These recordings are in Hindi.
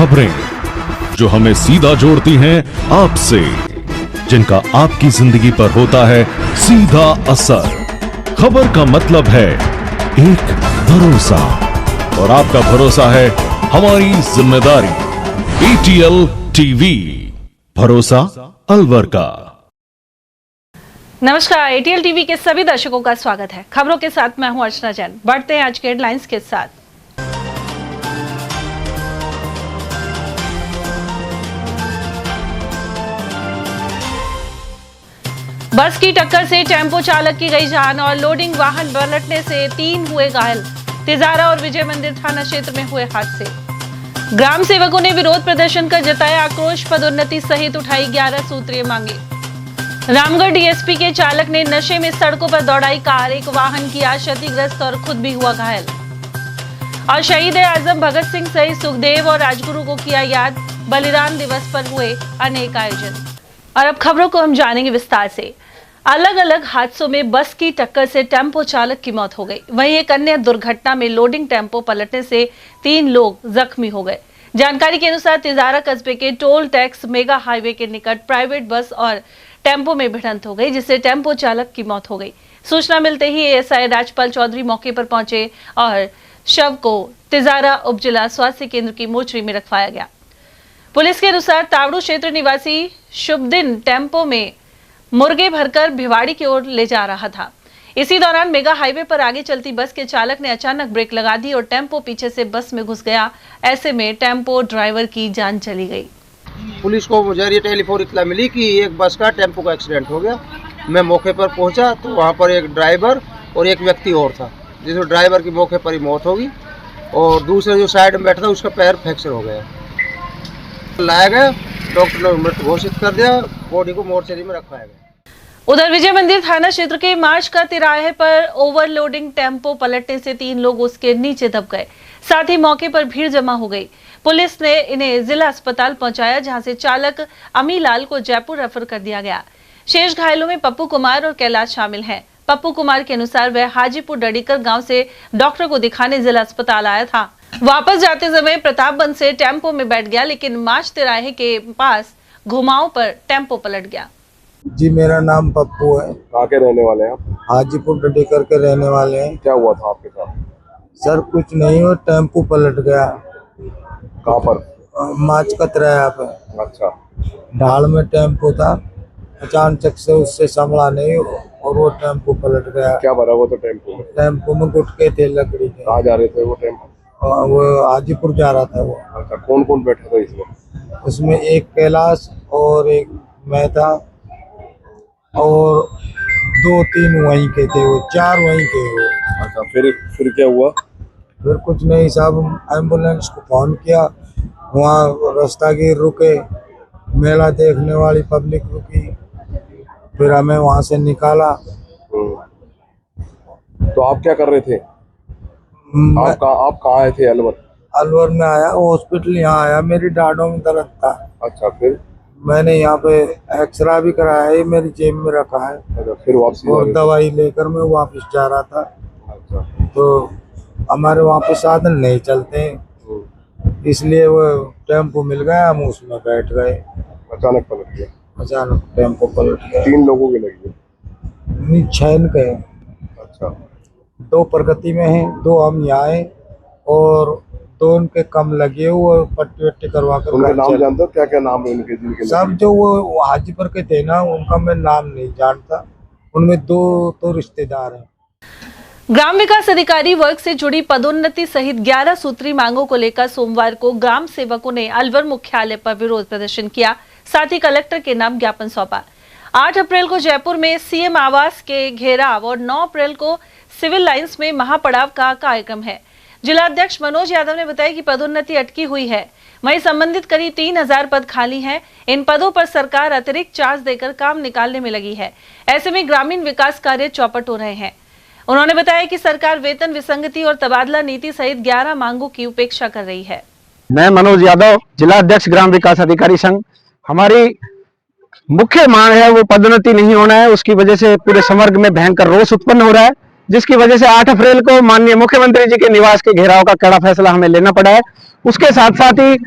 खबरें जो हमें सीधा जोड़ती हैं आपसे, जिनका आपकी जिंदगी पर होता है सीधा असर। खबर का मतलब है एक भरोसा, और आपका भरोसा है हमारी जिम्मेदारी। ATL टीवी, भरोसा अलवर का। नमस्कार, ATL टीवी के सभी दर्शकों का स्वागत है। खबरों के साथ मैं हूं अर्चना जैन। बढ़ते हैं आज के हेडलाइंस के साथ। बस की टक्कर से टेम्पो चालक की गई जान और लोडिंग वाहन पलटने से 3 हुए घायल। तिजारा और विजय मंदिर थाना क्षेत्र में हुए हादसे। ग्राम सेवकों ने विरोध प्रदर्शन कर जताया आक्रोश, पदोन्नति सहित उठाई 11 सूत्रीय मांगे। रामगढ़ डीएसपी के चालक ने नशे में सड़कों पर दौड़ाई कार, एक वाहन किया क्षतिग्रस्त और खुद भी हुआ घायल। और शहीद आजम भगत सिंह सहित सुखदेव और राजगुरु को किया याद, बलिदान दिवस पर हुए अनेक आयोजन। और अब खबरों को हम जानेंगे विस्तार से। अलग अलग हादसों में बस की टक्कर से टेम्पो चालक की मौत हो गई। वहीं एक अन्य दुर्घटना में लोडिंग टेम्पो पलटने से 3 लोग जख्मी हो गए। जानकारी के अनुसार तिजारा कस्बे के टोल टैक्स मेगा हाईवे के निकट प्राइवेट बस और टेम्पो में भिड़ंत हो गई, जिससे टेम्पो चालक की मौत हो गई। सूचना मिलते ही एएसआई राजपाल चौधरी मौके पर पहुंचे और शव को तिजारा उप जिला स्वास्थ्य केंद्र की मोर्चरी में रखवाया गया। पुलिस के अनुसार तावड़ू क्षेत्र निवासी शुभदिन टेम्पो में मुर्गे भरकर भिवाड़ी की ओर ले जा रहा था। इसी दौरान मेगा हाईवे पर आगे चलती बस के चालक ने अचानक ब्रेक लगा दी और टेम्पो पीछे से बस में घुस गया। ऐसे में टेम्पो ड्राइवर की जान चली गई। पुलिस को मुझे टेलीफोन इतला मिली कि एक बस का टेम्पो का एक्सीडेंट हो गया। मैं मौके पर पहुंचा तो वहां पर एक ड्राइवर और एक व्यक्ति और था, जिसमें ड्राइवर की मौके पर ही मौत होगी और दूसरे जो साइड में बैठा था उसका पैर फ्रैक्चर हो गया। लाया गया, डॉक्टर ने मृत घोषित कर दिया, बॉडी को मोर्चरी में रखवाया गया। उधर विजय मंदिर थाना क्षेत्र के मार्च का तिराहे पर ओवरलोडिंग टेम्पो पलटने से 3 लोग उसके नीचे दब गए। साथ ही मौके पर भीड़ जमा हो गई। पुलिस ने इन्हें जिला अस्पताल पहुंचाया, जहां से चालक अमीलाल को जयपुर रेफर कर दिया गया। शेष घायलों में पप्पू कुमार और कैलाश शामिल हैं। पप्पू कुमार के अनुसार वह हाजीपुर डडीकर गांव से डॉक्टर को दिखाने जिला अस्पताल आया था। वापस जाते समय प्रतापगंज से टेम्पो में बैठ गया, लेकिन मार्च तिराहे के पास घुमाव पर टेम्पो पलट गया। जी, मेरा नाम पप्पू है। कहाँ के रहने वाले हैं आप? हाजीपुर डडीकर के रहने वाले हैं। क्या हुआ था आपके साथ? सर कुछ नहीं हो, टेम्पो पलट गया। कहाँ पर? माच का तिराया पे। अच्छा। ढाल में टेम्पो था, अचानक से उससे संभला नहीं और वो टेम्पो पलट गया। क्या भरा वो? तो टेम्पो में गुटके थे, लकड़ी के। कहाँ जा रहे थे वो टेम्पो? वो हाजीपुर जा रहा था वो। अच्छा, कौन कौन बैठा था इसमें? उसमें एक कैलाश और एक मैं था और 2-3 वहीं के थे, वो 4 वहीं के वो। अच्छा, फिर क्या हुआ? फिर कुछ नहीं साहब, एम्बुलेंस को फोन किया, वहाँ रास्तागीर रुके, मेला देखने वाली पब्लिक रुकी, फिर हमें वहाँ से निकाला। तो आप क्या कर रहे थे? आप कहाँ आए थे? अलवर में आया, हॉस्पिटल यहाँ आया, मेरी डाँडों में दर्द था। अच्छा, फिर मैंने यहाँ पे एक्सरा भी कराया है, मेरी जेब में रखा है। अच्छा, फिर वापस? और दवाई लेकर मैं वापस जा रहा था। अच्छा। तो हमारे वहाँ पे साधन नहीं चलते, इसलिए वो टेम्पो मिल गया, हम उसमें बैठ गए। अचानक पलट गया? अचानक टेम्पो पलट गया। 3 लोगों की लगी? नहीं, 6 के। अच्छा। 2 प्रगति में हैं, 2 हम यहाँ हैं और 2 उनके कम लगे हुए, पट्टी वट्टी करवा कर। उनके नाम जानते हो? क्या क्या नाम है उनके? जिनके सब जो वो हाजीपुर के थे ना, उनका मैं नाम नहीं जानता। उनमें 2 तो रिश्तेदार हैं। ग्राम विकास अधिकारी वर्ग से जुड़ी पदोन्नति सहित 11 सूत्री मांगों को लेकर सोमवार को ग्राम सेवकों ने अलवर मुख्यालय पर विरोध प्रदर्शन किया। साथ ही कलेक्टर के नाम ज्ञापन सौंपा। 8 अप्रैल को जयपुर में सीएम आवास के घेराव और 9 अप्रैल को सिविल लाइंस में महापड़ाव का कार्यक्रम है। जिला अध्यक्ष मनोज यादव ने बताया कि पदोन्नति अटकी हुई है। वहीं संबंधित करीब 3000 पद खाली हैं। इन पदों पर सरकार अतिरिक्त चार्ज देकर काम निकालने में लगी है। ऐसे में ग्रामीण विकास कार्य चौपट हो रहे हैं। उन्होंने बताया कि सरकार वेतन विसंगति और तबादला नीति सहित 11 मांगों की उपेक्षा कर रही है। मैं मनोज यादव, जिला अध्यक्ष ग्राम विकास अधिकारी संघ। हमारी मुख्य मांग है वो पदोन्नति नहीं होना है। उसकी वजह से पूरे समग्र में भयंकर रोष उत्पन्न हो रहा है, जिसकी वजह से 8 अप्रैल को माननीय मुख्यमंत्री जी के निवास के घेराव का कड़ा फैसला हमें लेना पड़ा है। उसके साथ साथ ही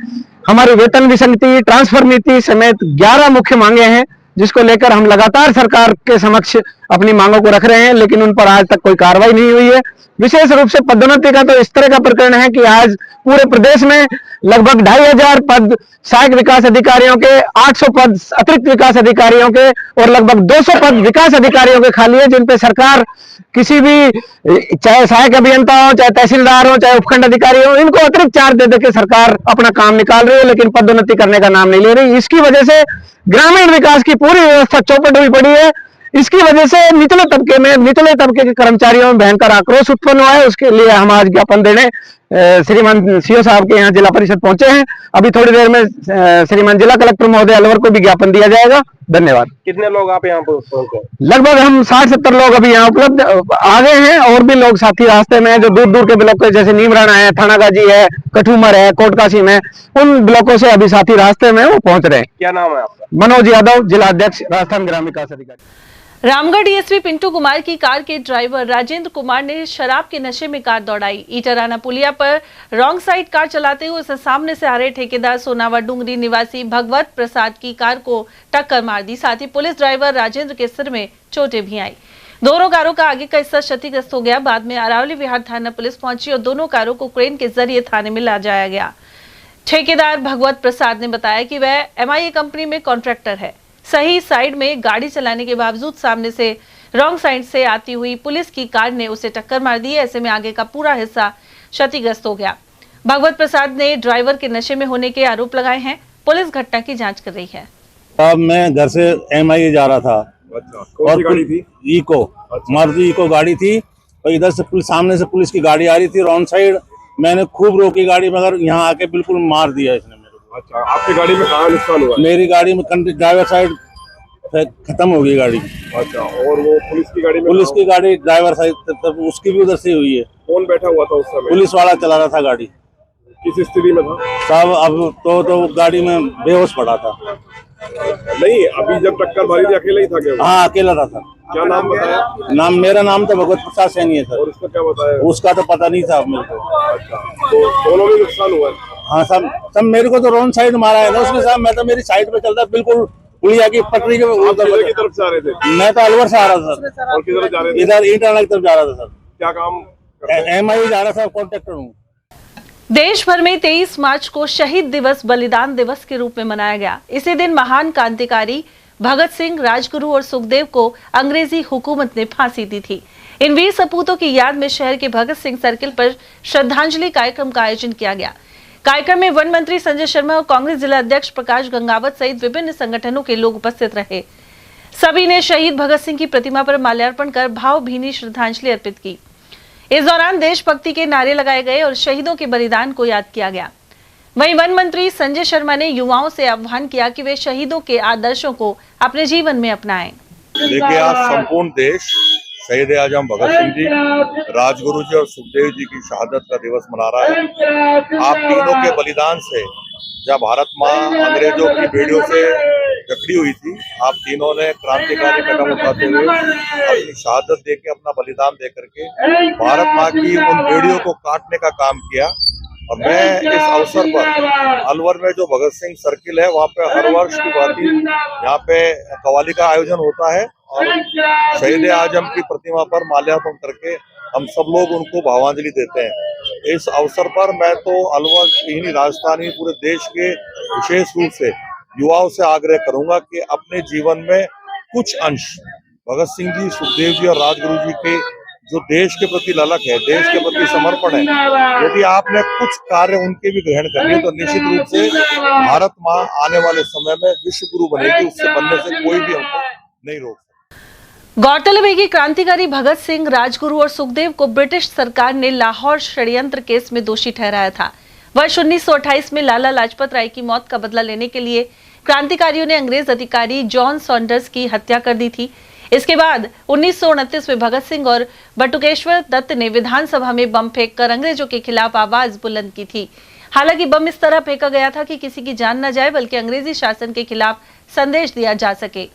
हमारी वेतन विसंगति, ट्रांसफर नीति समेत 11 मुख्य मांगे हैं, जिसको लेकर हम लगातार सरकार के समक्ष अपनी मांगों को रख रहे हैं, लेकिन उन पर आज तक कोई कार्रवाई नहीं हुई है। विशेष रूप से पदोन्नति का तो इस तरह का प्रकरण है कि आज पूरे प्रदेश में लगभग 2500 पद सहायक विकास अधिकारियों के, 800 पद अतिरिक्त विकास अधिकारियों के और लगभग 200 पद विकास अधिकारियों के खाली है, जिन पे सरकार किसी भी, चाहे सहायक अभियंता हो, चाहे तहसीलदार हो, चाहे उपखंड अधिकारी हो, इनको अतिरिक्त चार्ज दे देकर सरकार अपना काम निकाल रही है, लेकिन पदोन्नति करने का नाम नहीं ले रही। इसकी वजह से ग्रामीण विकास की पूरी व्यवस्था चौपट हुई पड़ी है। इसकी वजह से निचले तबके के कर्मचारियों में भयंकर आक्रोश उत्पन्न हुआ है। उसके लिए हम आज ज्ञापन देने श्रीमान सीओ साहब के यहाँ जिला परिषद पहुंचे हैं। अभी थोड़ी देर में श्रीमान जिला कलेक्टर महोदय अलवर को भी ज्ञापन दिया जाएगा। धन्यवाद। कितने लोग आप यहाँ पर पहुंचे? लगभग हम 60-70 लोग अभी यहाँ उपलब्ध आ गए हैं, और भी लोग साथी रास्ते में हैं जो दूर दूर के ब्लॉक, जैसे नीमराना है, थानागाजी है, कठूमर है, कोटकासीम है, उन ब्लॉकों से अभी साथी रास्ते में वो पहुंच रहे हैं। क्या नाम है आपका? मनोज यादव, जिला अध्यक्ष, राजस्थान ग्राम विकास अधिकारी। रामगढ़ डीएसपी पिंटू कुमार की कार के ड्राइवर राजेंद्र कुमार ने शराब के नशे में कार दौड़ाई। ईटराना पुलिया पर रॉन्ग साइड कार चलाते हुए उसने सामने से आ रहे ठेकेदार सोनावा डूंगरी निवासी भगवत प्रसाद की कार को टक्कर मार दी। साथ ही पुलिस ड्राइवर राजेंद्र के सिर में चोटें भी आई। दोनों कारों का आगे का हिस्सा क्षतिग्रस्त हो गया। बाद में अरावली विहार थाना पुलिस पहुंची और दोनों कारों को क्रेन के जरिए थाने में ला जाया गया। ठेकेदार भगवत प्रसाद ने बताया कि वह MIA कंपनी में कॉन्ट्रैक्टर है। सही साइड में गाड़ी चलाने के बावजूद सामने से रॉन्ग साइड से आती हुई पुलिस की कार ने उसे टक्कर मार दी। ऐसे में आगे का पूरा हिस्सा क्षतिग्रस्त हो गया। भगवत प्रसाद ने ड्राइवर के नशे में होने के आरोप लगाए हैं। पुलिस घटना की जांच कर रही है। अब मैं घर से MIA जा रहा था। अच्छा, कौन सी गाड़ी थी? इको, मारुति इको गाड़ी थी, और इधर से सामने से पुलिस की गाड़ी आ रही थी रॉन्ग साइड। मैंने खूब रोकी गाड़ी, मगर यहाँ आके बिल्कुल मार दिया इसने मेरे को। अच्छा, आपकी गाड़ी में कहाँ नुकसान हुआ? मेरी गाड़ी में ड्राइवर साइड खत्म हो गई गाड़ी। अच्छा, और वो पुलिस की गाड़ी में? पुलिस की गाड़ी ड्राइवर साइड, उसकी भी उधर से हुई है। कौन बैठा हुआ था उस समय? पुलिस वाला चला रहा था गाड़ी। किस स्थिति में था साहब? अब तो गाड़ी में बेहोश पड़ा था। नहीं, अभी जब टक्कर मारी थी अकेला ही था क्या? हाँ, अकेला था। क्या नाम बताया? मेरा नाम तो भगवत प्रसाद सैनी है सर। और उसका क्या बताया? उसका तो पता नहीं था मेरे को। अच्छा, तो दोनों में नुकसान हुआ है? हाँ सब मेरे को तो रॉन्ग साइड मारा है ना उसने साहब। मैं तो मेरी साइड पे चलता बिल्कुल पुलिया की पटरी के की तरफ से आ रहे थे? मैं तो अलवर से आ रहा था सर। और किधर जा रहे थे? इधर ईटाना की तरफ जा रहा था सर। क्या काम? MIA जा रहा था, कॉन्ट्रैक्टर हूँ। देश भर में 23 मार्च को शहीद दिवस बलिदान दिवस के रूप में मनाया गया। इसी दिन महान क्रांतिकारी भगत सिंह, राजगुरु और सुखदेव को अंग्रेजी हुकूमत ने फांसी दी थी। इन वीर सपूतों की याद में शहर के भगत सिंह सर्किल पर श्रद्धांजलि कार्यक्रम का आयोजन किया गया। कार्यक्रम में वन मंत्री संजय शर्मा और कांग्रेस जिला अध्यक्ष प्रकाश गंगावत सहित विभिन्न संगठनों के लोग उपस्थित रहे। सभी ने शहीद भगत सिंह की प्रतिमा पर माल्यार्पण कर भावभीनी श्रद्धांजलि अर्पित की। इस दौरान देशभक्ति के नारे लगाए गए और शहीदों के बलिदान को याद किया गया। वहीं वन मंत्री संजय शर्मा ने युवाओं से आह्वान किया कि वे शहीदों के आदर्शों को अपने जीवन में अपनाएं। देखिए, आज संपूर्ण देश शहीद आजम भगत सिंह जी, राजगुरु जी और सुखदेव जी की शहादत का दिवस मना रहा है। आप तीनों के बलिदान से जब भारत माँ अंग्रेजों की बेड़ियों से जकड़ी हुई थी, आप तीनों ने क्रांतिकारी कदम उठाते हुए अपनी शहादत देके, अपना बलिदान दे करके भारत माँ की उन बेड़ियों को काटने का काम किया। और मैं इस अवसर पर अलवर में जो भगत सिंह सर्किल है, वहाँ पे हर वर्ष की भांति यहाँ पे कव्वाली का आयोजन होता है और शहीद आजम की प्रतिमा पर माल्यार्पण करके हम सब लोग उनको भावांजलि देते हैं। इस अवसर पर मैं तो अलवर ही नहीं, राजस्थान ही, पूरे देश के विशेष रूप से युवाओं से आग्रह करूंगा कि अपने जीवन में कुछ अंश भगत सिंह जी, सुखदेव जी और राजगुरु जी के जो देश के प्रति ललक है, देश के प्रति समर्पण है, यदि आपने कुछ कार्य उनके भी ग्रहण करने तो निश्चित रूप से भारत माँ आने वाले समय में विश्व गुरु बनेगी। उससे बनने से कोई भी हमको नहीं रोक सकता। गौरतलब है कि क्रांतिकारी भगत सिंह, राजगुरु और सुखदेव को ब्रिटिश सरकार ने लाहौर षड्यंत्र केस में दोषी ठहराया था। वर्ष 1928 में लाला लाजपत राय की मौत का बदला लेने के लिए क्रांतिकारियों ने अंग्रेज अधिकारी जॉन सॉन्डर्स की हत्या कर दी थी। इसके बाद 1929 में भगत सिंह और बटुकेश्वर दत्त ने विधानसभा में बम फेंककर अंग्रेजों के खिलाफ आवाज बुलंद की थी। हालांकि बम इस तरह फेंका गया था कि किसी की जान न जाए, बल्कि अंग्रेजी शासन के खिलाफ संदेश दिया जा सके।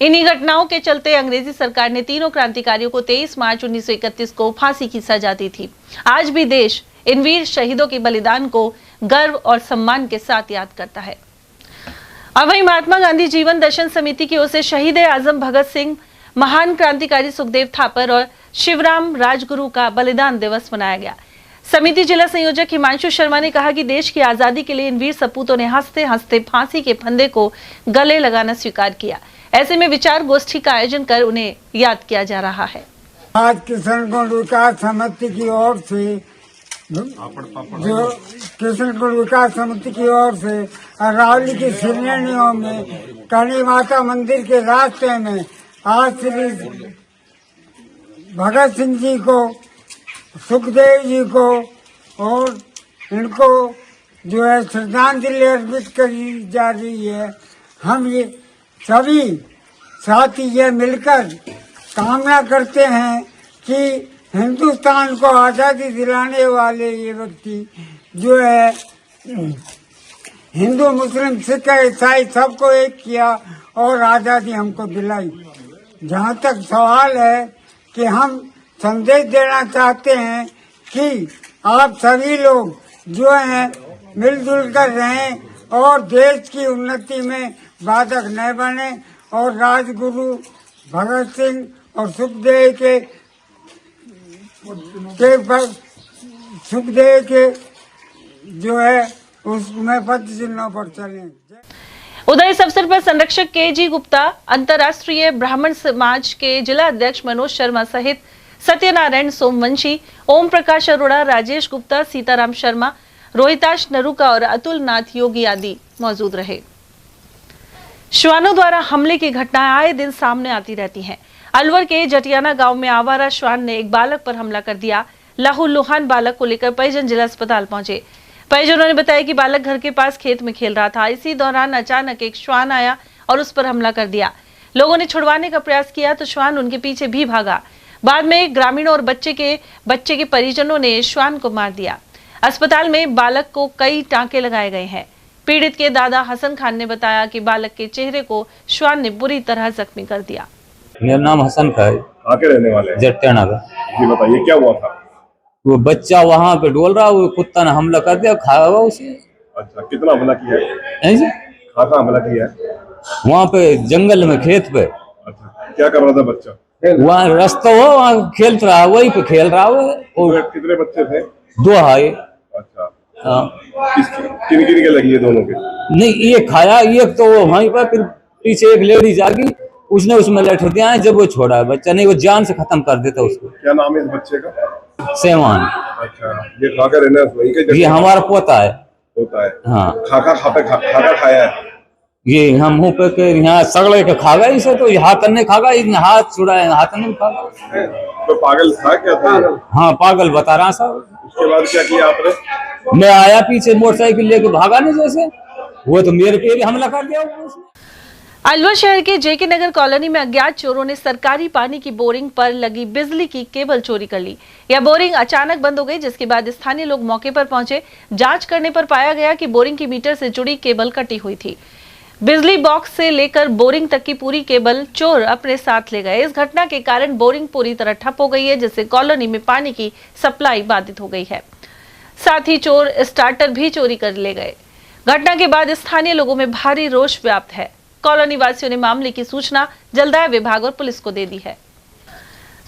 इन्हीं घटनाओं के चलते अंग्रेजी सरकार ने तीनों क्रांतिकारियों को 23 मार्च 1931 को फांसी की सजा दी थी। आज भी देश इन वीर शहीदों के बलिदान को गर्व और सम्मान के साथ याद करता है। और वहीं महात्मा गांधी जीवन दर्शन समिति की ओर से शहीद आजम भगत सिंह, महान क्रांतिकारी सुखदेव थापर और शिवराम राजगुरु का बलिदान दिवस मनाया गया। समिति जिला संयोजक हिमांशु शर्मा ने कहा कि देश की आजादी के लिए इन वीर सपूतों ने हंसते हंसते फांसी के फंदे को गले लगाना स्वीकार किया। ऐसे में विचार गोष्ठी का आयोजन कर उन्हें याद किया जा रहा है। आज किशनगढ़ विकास समिति की ओर से किशनगढ़ विकास समिति की ओर से अरावली की श्रेणियों में काली माता मंदिर के रास्ते में आज श्री भगत सिंह जी को, सुखदेव जी को और इनको जो है श्रद्धांजलि अर्पित करी जा रही है। हम ये सभी साथी ये मिलकर कामना करते हैं कि हिंदुस्तान को आज़ादी दिलाने वाले ये व्यक्ति जो है हिंदू, मुस्लिम, सिख, ईसाई सबको एक किया और आज़ादी हमको दिलाई। जहाँ तक सवाल है कि हम संदेश देना चाहते हैं कि आप सभी लोग जो हैं मिलजुल कर रहें और देश की उन्नति में बाधक न बने और राजगुरु भगत सिंह और सुखदेव के जो है उसमें पद चिन्हों पर चलें। उधर इस अवसर पर संरक्षक के.जी. गुप्ता, अंतर्राष्ट्रीय ब्राह्मण समाज के जिला अध्यक्ष मनोज शर्मा सहित सत्यनारायण सोमवंशी, ओम प्रकाश अरोड़ा, राजेश गुप्ता, सीताराम शर्मा, रोहिताश नरूका और अतुल नाथ योगी आदि मौजूद रहे। श्वानों द्वारा हमले की घटनाएं आए दिन सामने आती रहती हैं। अलवर के जटियाना गांव में आवारा श्वान ने एक बालक पर हमला कर दिया। लहूलुहान बालक को लेकर परिजन जिला अस्पताल पहुंचे। परिजनों ने बताया कि बालक घर के पास खेत में खेल रहा था। इसी दौरान अचानक एक श्वान आया और उस पर हमला कर दिया। लोगों ने छुड़वाने का प्रयास किया तो श्वान उनके पीछे भी भागा। बाद में ग्रामीणों और बच्चे के परिजनों ने श्वान को मार दिया। अस्पताल में बालक को कई टांके लगाए गए हैं। पीड़ित के दादा हसन खान ने बताया कि बालक के चेहरे को श्वान ने बुरी तरह जख्मी कर दिया। मेरा नाम हसन का है। आके रहने वाले जटियाना का। जी बताइए क्या हुआ था? वो बच्चा वहाँ पे डोल रहा, वो कुत्ता ने हमला कर दिया, खाया हुआ उसे। अच्छा, कितना हमला किया है जी? खासा हमला किया है वहाँ पे जंगल में, खेत पे। अच्छा, क्या कर रहा था बच्चा? वहाँ रास्ता हो, वहाँ खेलता रहा, वही पे खेल रहा वो। कितने बच्चे थे? 2 है। अच्छा, किन के लगी है दोनों के? नहीं, ये खाया, ये तो वहीं पर, फिर पीछे एक लेडीज आ गई, उसने उसमें लैठ दिया। जब वो छोड़ा है बच्चा, नहीं वो जान से खत्म कर देता उसको। क्या नाम है इस बच्चे का? सेवान। अच्छा, ये खाकर रहना वही के? ये हमारा पोता है। पोता है? हाँ। खाकर खाया है ये हम मुँह पे के यहाँ सगड़े के खा गए इसे, तो हाथ नहीं खागा, हाथ छुड़ाए, हाथ नहीं खागा। तो पागल था क्या था? हाँ, पागल बता रहा साहब। उसके बाद क्या किया आपने? मैं आया पीछे मोटरसाइकिल लेके, भागा नहीं जैसे, वो तो मेरे पे भी हमला कर दिया उसने। अलवर शहर के जेके नगर कॉलोनी में अज्ञात चोरों ने सरकारी पानी की बोरिंग पर लगी बिजली की केबल चोरी कर ली। यह बोरिंग अचानक बंद हो गई, जिसके बाद स्थानीय लोग मौके पर पहुंचे। जांच करने पर पाया गया कि बोरिंग की मीटर से जुड़ी केबल कटी हुई थी। बिजली बॉक्स से लेकर बोरिंग तक की पूरी केबल चोर अपने साथ ले गए। इस घटना के कारण बोरिंग पूरी तरह ठप हो गई है, जिससे कॉलोनी में पानी की सप्लाई बाधित हो गई है। साथ ही चोर स्टार्टर भी चोरी कर ले गए। घटना के बाद स्थानीय लोगों में भारी रोष व्याप्त है। कॉलोनी वासियों ने मामले की सूचना जलदाय विभाग और पुलिस को दे दी है।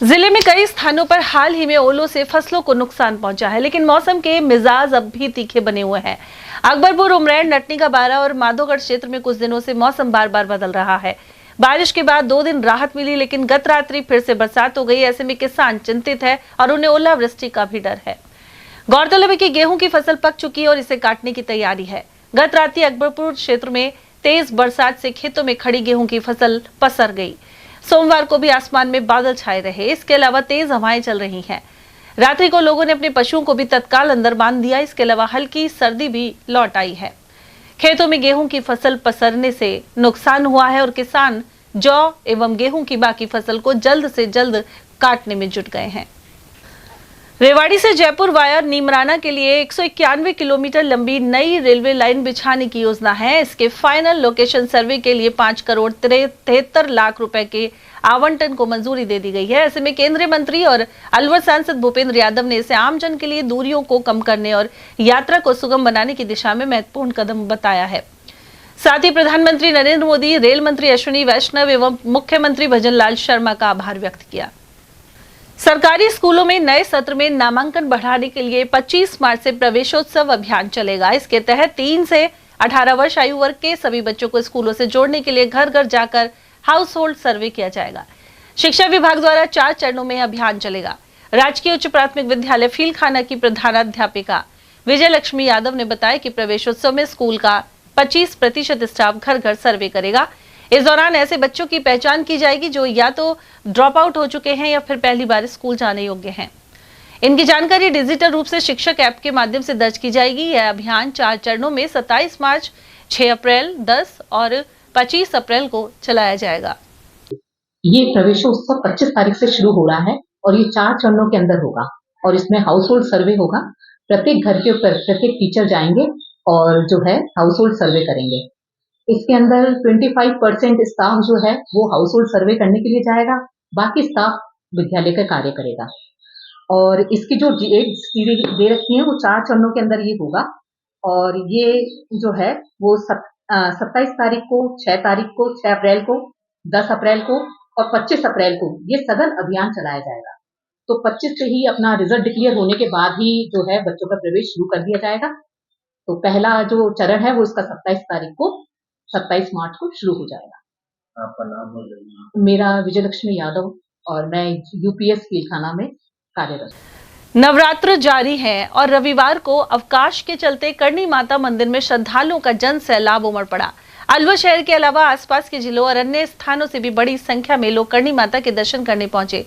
जिले में कई स्थानों पर हाल ही में ओलों से फसलों को नुकसान पहुंचा है, लेकिन मौसम के मिजाज अब भी तीखे बने हुए हैं। अकबरपुर, उमरैन, नटनी का बारा और माधोगढ़ क्षेत्र में कुछ दिनों से मौसम बार बार बदल रहा है। बारिश के बाद 2 दिन राहत मिली, लेकिन गत रात्रि फिर से बरसात हो गई। ऐसे में किसान चिंतित है और उन्हें ओलावृष्टि का भी डर है। गौरतलब है कि गेहूं की फसल पक चुकी है और इसे काटने की तैयारी है। गत रात्रि अकबरपुर क्षेत्र में तेज बरसात से खेतों में खड़ी गेहूं की फसल पसर गई। सोमवार को भी आसमान में बादल छाए रहे। इसके अलावा तेज हवाएं चल रही हैं। रात्रि को लोगों ने अपने पशुओं को भी तत्काल अंदर बांध दिया। इसके अलावा हल्की सर्दी भी लौट आई है। खेतों में गेहूं की फसल पसरने से नुकसान हुआ है और किसान जौ एवं गेहूं की बाकी फसल को जल्द से जल्द काटने में जुट गए हैं। रेवाड़ी से जयपुर वाया नीमराना के लिए 191 किलोमीटर लंबी नई रेलवे लाइन बिछाने की योजना है। इसके फाइनल लोकेशन सर्वे के लिए 5 करोड़ 73 लाख रुपए के आवंटन को मंजूरी दे दी गई है। ऐसे में केंद्रीय मंत्री और अलवर सांसद भूपेंद्र यादव ने इसे आमजन के लिए दूरियों को कम करने और यात्रा को सुगम बनाने की दिशा में महत्वपूर्ण कदम बताया है। साथ ही प्रधानमंत्री नरेंद्र मोदी, रेल मंत्री अश्विनी वैष्णव एवं मुख्यमंत्री भजनलाल शर्मा का आभार व्यक्त किया। सरकारी स्कूलों में नए सत्र में नामांकन बढ़ाने के लिए 25 मार्च से प्रवेशोत्सव अभियान चलेगा। इसके तहत 3 से 18 वर्ष आयु वर्ग के सभी बच्चों को स्कूलों से जोड़ने के लिए घर घर जाकर हाउस होल्ड सर्वे किया जाएगा। शिक्षा विभाग द्वारा 4 चरणों में अभियान चलेगा। राजकीय उच्च प्राथमिक विद्यालय फीलखाना की प्रधानाध्यापिका विजय लक्ष्मी यादव ने बताया कि प्रवेशोत्सव में स्कूल का 25% स्टाफ घर घर सर्वे करेगा। इस दौरान ऐसे बच्चों की पहचान की जाएगी जो या तो ड्रॉप आउट हो चुके हैं या फिर पहली बार स्कूल जाने योग्य हैं। इनकी जानकारी डिजिटल रूप से शिक्षक ऐप के माध्यम से दर्ज की जाएगी। यह अभियान 4 चरणों में 27 मार्च, 6 अप्रैल, 10 और 25 अप्रैल को चलाया जाएगा। ये प्रवेशोत्सव 25 तारीख से शुरू हो रहा है और ये 4 चरणों के अंदर होगा और इसमें हाउस होल्ड सर्वे होगा। प्रत्येक घर के ऊपर प्रत्येक टीचर जाएंगे और जो है हाउस होल्ड सर्वे करेंगे। इसके अंदर 25% स्टाफ जो है वो हाउस होल्ड सर्वे करने के लिए जाएगा, बाकी स्टाफ विद्यालय का कार्य करेगा। और इसकी जो डेट्स दे रखी है वो 4 चरणों के अंदर ये होगा और ये जो है वो 27 तारीख को, 6 तारीख को, 6 अप्रैल को, 10 अप्रैल को और 25 अप्रैल को ये सघन अभियान चलाया जाएगा। तो 25 से ही अपना रिजल्ट डिक्लेयर होने के बाद ही जो है बच्चों का प्रवेश शुरू कर दिया जाएगा। तो पहला जो चरण है वो इसका 27 मार्च को शुरू हो जाएगा। आपका नाम और जन्म? मेरा विजय लक्ष्मी यादव और मैं यूपीएस फीलखाना में कार्यरत। नवरात्र जारी है और रविवार को अवकाश के चलते करणी माता मंदिर में श्रद्धालुओं का जन सैलाब उमड़ पड़ा। अलवर शहर के अलावा आसपास के जिलों और अन्य स्थानों से भी बड़ी संख्या में लोग करणी माता के दर्शन करने पहुंचे।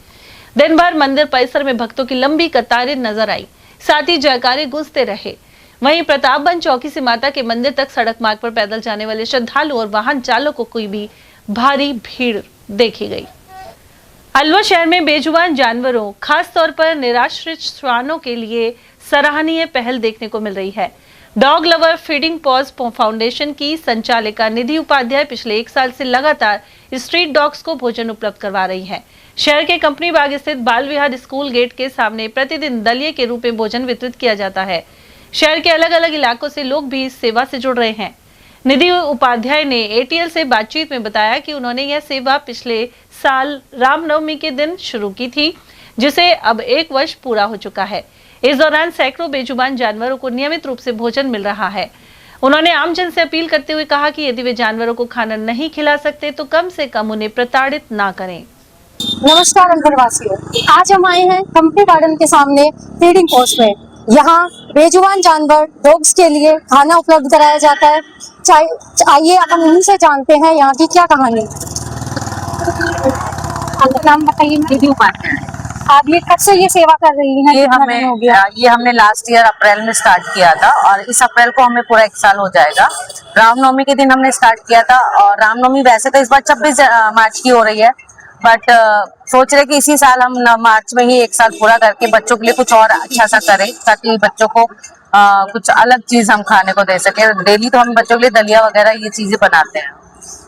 दिन भर मंदिर परिसर में भक्तों की लंबी कतारें नजर आई, साथ ही जयकारे गूंजते रहे। वहीं प्रतापगंज चौकी से माता के मंदिर तक सड़क मार्ग पर पैदल जाने वाले श्रद्धालु और वाहन चालकों को भी भारी भीड़ देखी गई। अलवर शहर में बेजुबान जानवरों, खास तौर पर निराश्रित श्वानों के लिए सराहनीय पहल देखने को मिल रही है। Dog lover feeding pause foundation की संचालिका निधि उपाध्याय पिछले 1 साल से लगातार स्ट्रीट डॉग्स को भोजन उपलब्ध करवा रही हैं। शहर के कंपनी बाग स्थित बाल विहार स्कूल गेट के सामने प्रतिदिन दलिये के रूप में भोजन वितरित किया जाता है। शहर के अलग अलग इलाकों से लोग भी इस सेवा से जुड़ रहे हैं। निधि उपाध्याय ने एटीएल से बातचीत में बताया कि उन्होंने यह सेवा पिछले साल रामनवमी के दिन शुरू की थी, जिसे अब 1 वर्ष पूरा हो चुका है। इस दौरान सैकड़ों बेजुबान जानवरों को नियमित रूप से भोजन मिल रहा है। उन्होंने आमजन से अपील करते हुए कहा कि यदि वे जानवरों को खाना नहीं खिला सकते तो कम से कम उन्हें प्रताड़ित ना करें। नमस्कार अलवरवासियों, आज हम आए हैं कंपनी गार्डन के सामने फीडिंग पोस्ट में। यहाँ बेजुबान जानवर डॉग्स के लिए खाना उपलब्ध कराया जाता है। आइए हम उन्हीं से जानते हैं यहाँ की क्या कहानी। आपका नाम बताइए। निधि उपाध्याय। आप ये कब से ये सेवा कर रही हैं? ये हमने लास्ट ईयर अप्रैल में स्टार्ट किया था और इस अप्रैल को हमें पूरा 1 साल हो जाएगा। रामनवमी के दिन हमने स्टार्ट किया था और रामनवमी वैसे तो इस बार 26 मार्च की हो रही है, बट सोच रहे कि इसी साल हम मार्च में ही 1 साल पूरा करके बच्चों के लिए कुछ और अच्छा सा करें ताकि बच्चों को कुछ अलग चीज हम खाने को दे सके। डेली तो हम बच्चों के लिए दलिया वगैरह ये चीजें बनाते हैं।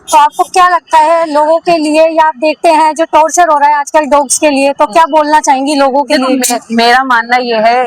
तो आपको क्या लगता है लोगों के लिए, या आप देखते हैं जो टॉर्चर हो रहा है आजकल डॉग्स के लिए, तो क्या बोलना चाहेंगी लोगों के लिए? मेरा मानना ये है,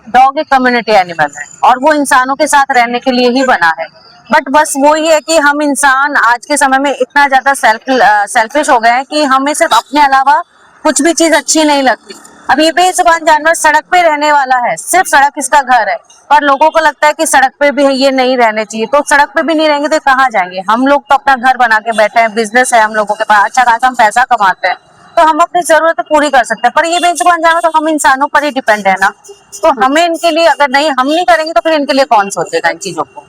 डॉग एक कम्युनिटी एनिमल है और वो इंसानों के साथ रहने के लिए ही बना है। बट बस वो ही है कि हम इंसान आज के समय में इतना ज्यादा सेल्फिश हो गए हैं कि हमें सिर्फ अपने अलावा कुछ भी चीज अच्छी नहीं लगती। अब ये बेजुबान जानवर सड़क पे रहने वाला है, सिर्फ सड़क इसका घर है, और लोगों को लगता है कि सड़क पे भी ये नहीं रहने चाहिए। तो सड़क पे भी नहीं रहेंगे तो कहाँ जाएंगे? हम लोग तो अपना घर बना के बैठे हैं, बिजनेस है हम लोगों के पास, अच्छा खासा हम पैसा कमाते हैं, तो हम अपनी जरूरत पूरी कर सकते हैं। पर ये बेजुबान जानवर तो हम इंसानों पर ही डिपेंड है ना, तो हमें इनके लिए अगर नहीं हम नहीं करेंगे तो फिर इनके लिए कौन सोचेगा इन चीजों को।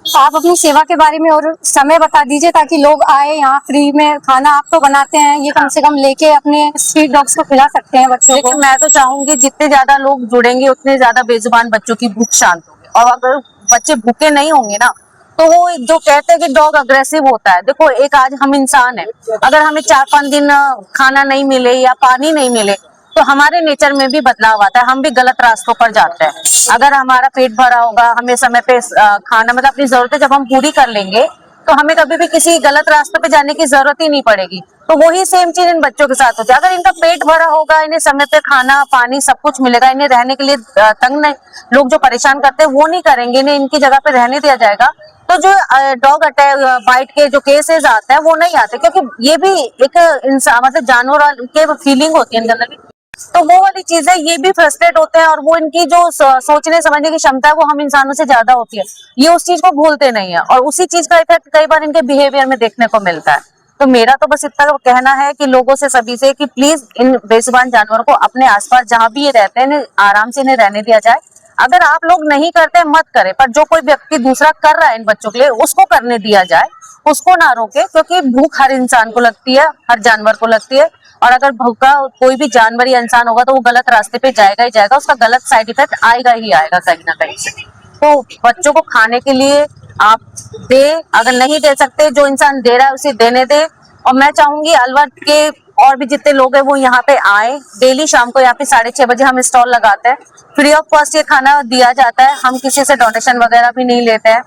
तो आप अपनी सेवा के बारे में और समय बता दीजिए ताकि लोग आए यहाँ फ्री में। खाना आप तो बनाते हैं, ये कम से कम लेके अपने स्ट्रीट डॉग्स को खिला सकते हैं बच्चों को। मैं तो चाहूंगी जितने ज्यादा लोग जुड़ेंगे उतने ज्यादा बेजुबान बच्चों की भूख शांत होगी। और अगर बच्चे भूखे नहीं होंगे ना, तो वो जो कहते हैं कि डॉग अग्रेसिव होता है, देखो एक आज हम इंसान है, अगर हमें 4-5 दिन खाना नहीं मिले या पानी नहीं मिले तो हमारे नेचर में भी बदलाव आता है, हम भी गलत रास्तों पर जाते हैं। अगर हमारा पेट भरा होगा, हमें समय पे खाना मतलब अपनी जरूरतें जब हम पूरी कर लेंगे तो हमें कभी भी किसी गलत रास्ते पे जाने की जरूरत ही नहीं पड़ेगी। तो वही सेम चीज इन बच्चों के साथ होती है। अगर इनका पेट भरा होगा, इन्हें समय पे खाना पानी सब कुछ मिलेगा, इन्हें रहने के लिए तंग नहीं, लोग जो परेशान करते हैं वो नहीं करेंगे, इन्हें इनकी जगह पे रहने दिया जाएगा, तो जो डॉग अटैक बाइट के जो केसेस आते हैं वो नहीं आते, क्योंकि ये भी एक इंसान मतलब जानवर के फीलिंग होती है इनके अंदर भी। तो वो वाली चीज है, ये भी फ्रस्ट्रेट होते हैं और वो इनकी जो सोचने समझने की क्षमता है वो हम इंसानों से ज्यादा होती है, ये उस चीज को भूलते नहीं है और उसी चीज का इफेक्ट कई बार इनके बिहेवियर में देखने को मिलता है। तो मेरा तो बस इतना कहना है कि लोगों से सभी से कि प्लीज इन बेजुबान जानवरों को अपने आसपास जहां भी ये रहते हैं आराम से इन्हें रहने दिया जाए। अगर आप लोग नहीं करते मत करें, पर जो कोई व्यक्ति दूसरा कर रहा है इन बच्चों के लिए उसको करने दिया जाए, उसको ना रोके, क्योंकि भूख हर इंसान को लगती है, हर जानवर को लगती है और अगर भूखा कोई भी जानवर या इंसान होगा तो वो गलत रास्ते पे जाएगा ही जाएगा, उसका गलत साइड इफेक्ट आएगा ही आएगा कहीं ना कहीं से। तो बच्चों को खाने के लिए आप दे, अगर नहीं दे सकते जो इंसान दे रहा है उसे देने दे। और मैं चाहूंगी अलवर के और भी जितने लोग हैं वो यहाँ पे आए, डेली शाम को यहाँ पे 6:30 बजे हम स्टॉल लगाते हैं, फ्री ऑफ कॉस्ट ये खाना दिया जाता है, हम किसी से डोनेशन वगैरह भी नहीं लेते हैं।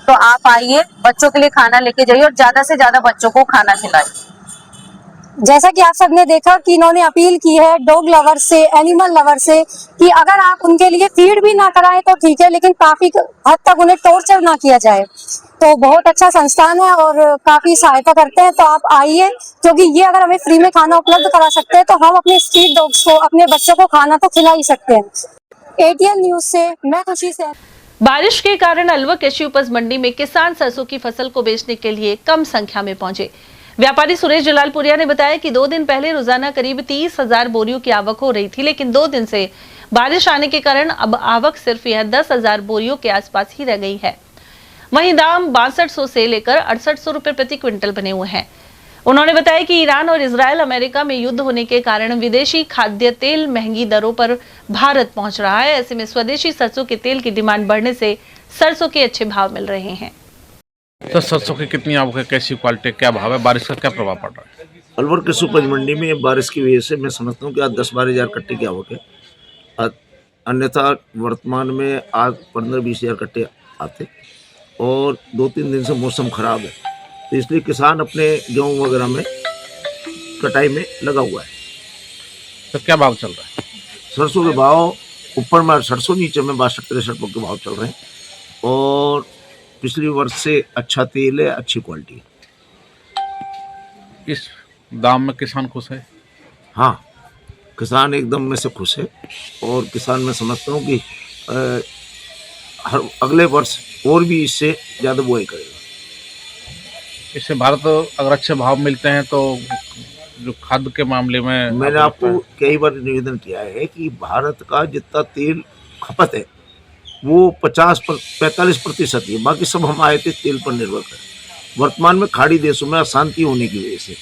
तो आप आइए, बच्चों के लिए खाना लेके जाइए और ज्यादा से ज्यादा बच्चों को खाना खिलाइए। जैसा कि आप सबने देखा कि इन्होंने अपील की है डॉग लवर से, एनिमल लवर से, कि अगर आप उनके लिए फीड भी ना कराएं तो ठीक है, लेकिन काफी हद तक उन्हें टॉर्चर ना किया जाए। तो बहुत अच्छा संस्थान है और काफी सहायता करते हैं, तो आप आइए, क्योंकि ये अगर हमें फ्री में खाना उपलब्ध करा सकते हैं तो हम अपने स्ट्रीट डॉग्स को, अपने बच्चों को खाना तो खिला ही सकते हैं। ATN न्यूज से मैं खुशी से। बारिश के कारण अलवर कृषि उपज मंडी में किसान सरसों की फसल को बेचने के लिए कम संख्या में पहुंचे। व्यापारी सुरेश जलालपुरिया ने बताया कि 2 दिन पहले रोजाना करीब 30,000 बोरियों की आवक हो रही थी, लेकिन 2 दिन से बारिश आने के कारण अब आवक सिर्फ यह 10,000 बोरियों के आसपास ही रह गई है। वहीं दाम 6200 से लेकर 6800 रुपए प्रति क्विंटल बने हुए हैं। उन्होंने बताया कि ईरान और इजराइल अमेरिका में युद्ध होने के कारण विदेशी खाद्य तेल महंगी दरों पर भारत पहुंच रहा है। ऐसे में स्वदेशी सरसों के तेल की डिमांड बढ़ने से सरसों के अच्छे भाव मिल रहे हैं। तो सरसों की कितनी आवक है, कैसी क्वालिटी, क्या भाव है, बारिश का क्या प्रभाव पड़ रहा है? अलवर कृषि उपज मंडी में बारिश की वजह से मैं समझता हूँ कि आज 10-12 हज़ार कट्टे की आवक है। अन्यथा वर्तमान में आज 15-20 हज़ार कट्टे आते और 2-3 दिन से मौसम खराब है, तो इसलिए किसान अपने गेहूँ वगैरह में कटाई में लगा हुआ है। तो क्या भाव चल रहा है? सरसों के भाव ऊपर में 6800, नीचे में 62-63 के भाव चल रहे हैं और पिछले वर्ष से अच्छा तेल है, अच्छी क्वालिटी है। इस दाम में किसान खुश है? हाँ, किसान एकदम में से खुश है और किसान मैं समझता हूँ कि हर अगले वर्ष और भी इससे ज़्यादा बुआई करेगा। इससे भारत अगर अच्छे भाव मिलते हैं तो जो खाद्य के मामले में मैंने आपको कई बार निवेदन किया है कि भारत का जितना तेल खपत है वो 45% है, बाकी सब हम आयातित तेल पर निर्भर करें। वर्तमान में खाड़ी देशों में अशांति होने की वजह से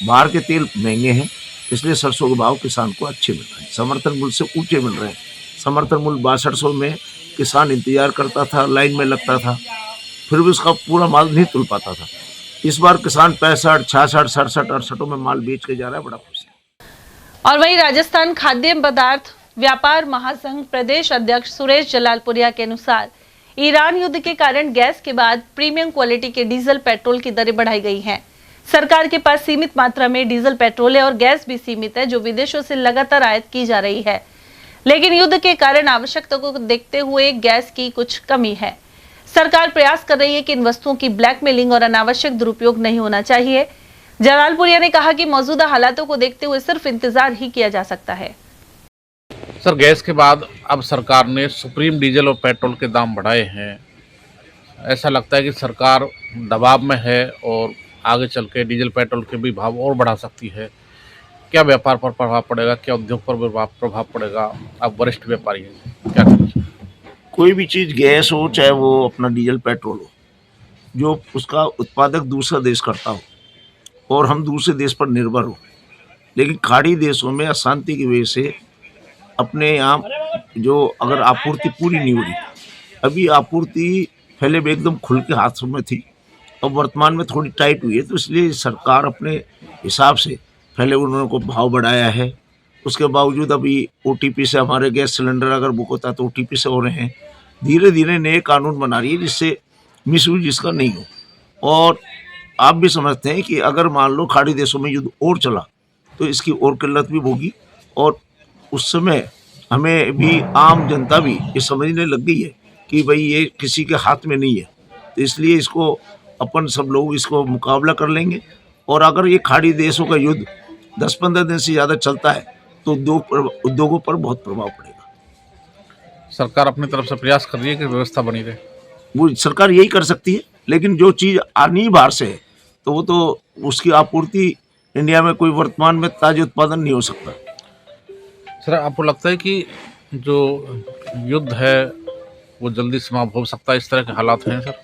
बाहर के तेल महंगे हैं, इसलिए सरसों के भाव किसान को अच्छे मिल रहे हैं, समर्थन मूल्य से ऊंचे मिल रहे हैं। समर्थन मूल्य 6200 में किसान इंतजार करता था, लाइन में लगता था, फिर भी उसका पूरा माल नहीं तुल पाता था। इस बार किसान 65, 66, 67, 68 में माल बेच के जा रहा है, बड़ा खुश है। और वहीं राजस्थान खाद्य पदार्थ व्यापार महासंघ प्रदेश अध्यक्ष सुरेश जलालपुरिया के अनुसार ईरान युद्ध के कारण गैस के बाद प्रीमियम क्वालिटी के डीजल पेट्रोल की दरें बढ़ाई गई हैं। सरकार के पास सीमित मात्रा में डीजल पेट्रोल है और गैस भी सीमित है, जो विदेशों से लगातार आयात की जा रही है। लेकिन युद्ध के कारण आवश्यकता को देखते हुए गैस की कुछ कमी है। सरकार प्रयास कर रही है कि इन वस्तुओं की ब्लैकमेलिंग और अनावश्यक दुरुपयोग नहीं होना चाहिए। जलालपुरिया ने कहा कि मौजूदा हालातों को देखते हुए सिर्फ इंतजार ही किया जा सकता है। सर, गैस के बाद अब सरकार ने सुप्रीम डीजल और पेट्रोल के दाम बढ़ाए हैं। ऐसा लगता है कि सरकार दबाव में है और आगे चल के डीजल पेट्रोल के भी भाव और बढ़ा सकती है। क्या व्यापार पर प्रभाव पड़ेगा, क्या उद्योग पर प्रभाव पड़ेगा? आप वरिष्ठ व्यापारी हैं, क्या करें? कोई भी चीज़ गैस हो चाहे वो अपना डीजल पेट्रोल हो, जो उसका उत्पादक दूसरा देश करता हो और हम दूसरे देश पर निर्भर हो, लेकिन खाड़ी देशों में अशांति की वजह से अपने यहाँ जो अगर आपूर्ति पूरी नहीं हो रही, अभी आपूर्ति पहले भी एकदम खुल के हाथों में थी, अब वर्तमान में थोड़ी टाइट हुई है, तो इसलिए सरकार अपने हिसाब से पहले उन्होंने को भाव बढ़ाया है उसके बावजूद अभी OTP से हमारे गैस सिलेंडर अगर बुक होता है तो OTP से हो रहे हैं। धीरे धीरे नए कानून बना रही है जिससे मिसयूज इसका नहीं हो। और आप भी समझते हैं कि अगर मान लो खाड़ी देशों में युद्ध और चला तो इसकी और किल्लत भी होगी, और उस समय हमें भी, आम जनता भी ये समझने लग गई है कि भाई ये किसी के हाथ में नहीं है। तो इसलिए इसको अपन सब लोग इसको मुकाबला कर लेंगे। और अगर ये खाड़ी देशों का युद्ध 10-15 दिन से ज़्यादा चलता है तो उद्योगों पर बहुत प्रभाव पड़ेगा। सरकार अपनी तरफ से प्रयास कर रही है कि व्यवस्था बनी रहे। वो सरकार यही कर सकती है, लेकिन जो चीज़ आनी ही बाहर से है तो वो तो उसकी आपूर्ति इंडिया में कोई वर्तमान में ताज़ा उत्पादन नहीं हो सकता। सर, आपको लगता है कि जो युद्ध है वो जल्दी समाप्त हो सकता है? इस तरह के हालात हैं सर?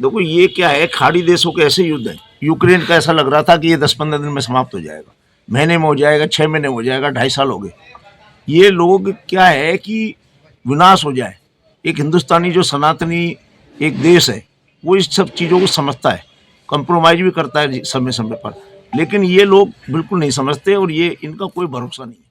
देखो ये क्या है, खाड़ी देशों के ऐसे युद्ध है। यूक्रेन का ऐसा लग रहा था कि ये 10-15 दिन में समाप्त हो जाएगा, महीने में हो जाएगा, 6 महीने में हो जाएगा, 2.5 साल हो गए। ये लोग क्या है कि विनाश हो जाए। एक हिंदुस्तानी जो सनातनी एक देश है वो इस सब चीज़ों को समझता है, कंप्रोमाइज भी करता है समय समय पर, लेकिन ये लोग बिल्कुल नहीं समझते और ये इनका कोई भरोसा नहीं है।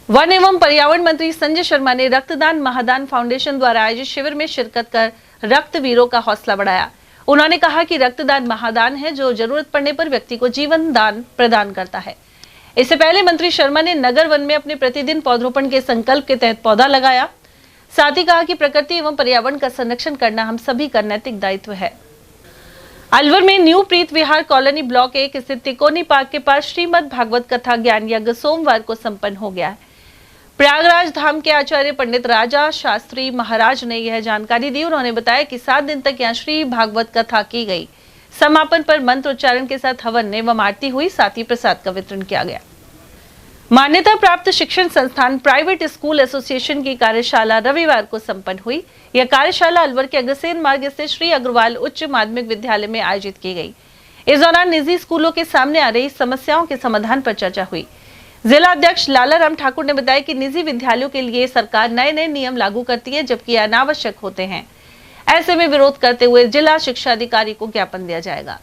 वन एवं पर्यावरण मंत्री संजय शर्मा ने रक्तदान महादान फाउंडेशन द्वारा आयोजित शिविर में शिरकत कर रक्तवीरों का हौसला बढ़ाया। उन्होंने कहा कि रक्तदान महादान है जो जरूरत पड़ने पर व्यक्ति को जीवन दान प्रदान करता है। इससे पहले मंत्री शर्मा ने नगर वन में अपने प्रतिदिन पौधरोपण के संकल्प के तहत पौधा लगाया। साथ ही कहा कि प्रकृति एवं पर्यावरण का संरक्षण करना हम सभी का नैतिक दायित्व है। अलवर में न्यू प्रीत विहार कॉलोनी ब्लॉक 1 स्थित तिकोनी पार्क के पास श्रीमद् भागवत कथा ज्ञान यज्ञ सोमवार को संपन्न हो गया है। प्रयागराज धाम के आचार्य पंडित राजा शास्त्री महाराज ने यह जानकारी दी। उन्होंने बताया कि 7 दिन तक यहाँ श्री भागवत कथा की गई। समापन पर मंत्र उच्चारण के साथ हवन एवं आरती हुई, साथ ही प्रसाद का वितरण किया गया। मान्यता प्राप्त शिक्षण संस्थान प्राइवेट स्कूल एसोसिएशन की कार्यशाला रविवार को संपन्न हुई। यह कार्यशाला अलवर के अग्रसेन मार्ग स्थित श्री अग्रवाल उच्च माध्यमिक विद्यालय में आयोजित की गई। इस दौरान निजी स्कूलों के सामने आ रही समस्याओं के समाधान पर चर्चा हुई। जिला अध्यक्ष लाला राम ठाकुर ने बताया कि निजी विद्यालयों के लिए सरकार नए नियम लागू करती है, जबकि अनावश्यक होते हैं। ऐसे में विरोध करते हुए जिला शिक्षा अधिकारी को ज्ञापन दिया जाएगा।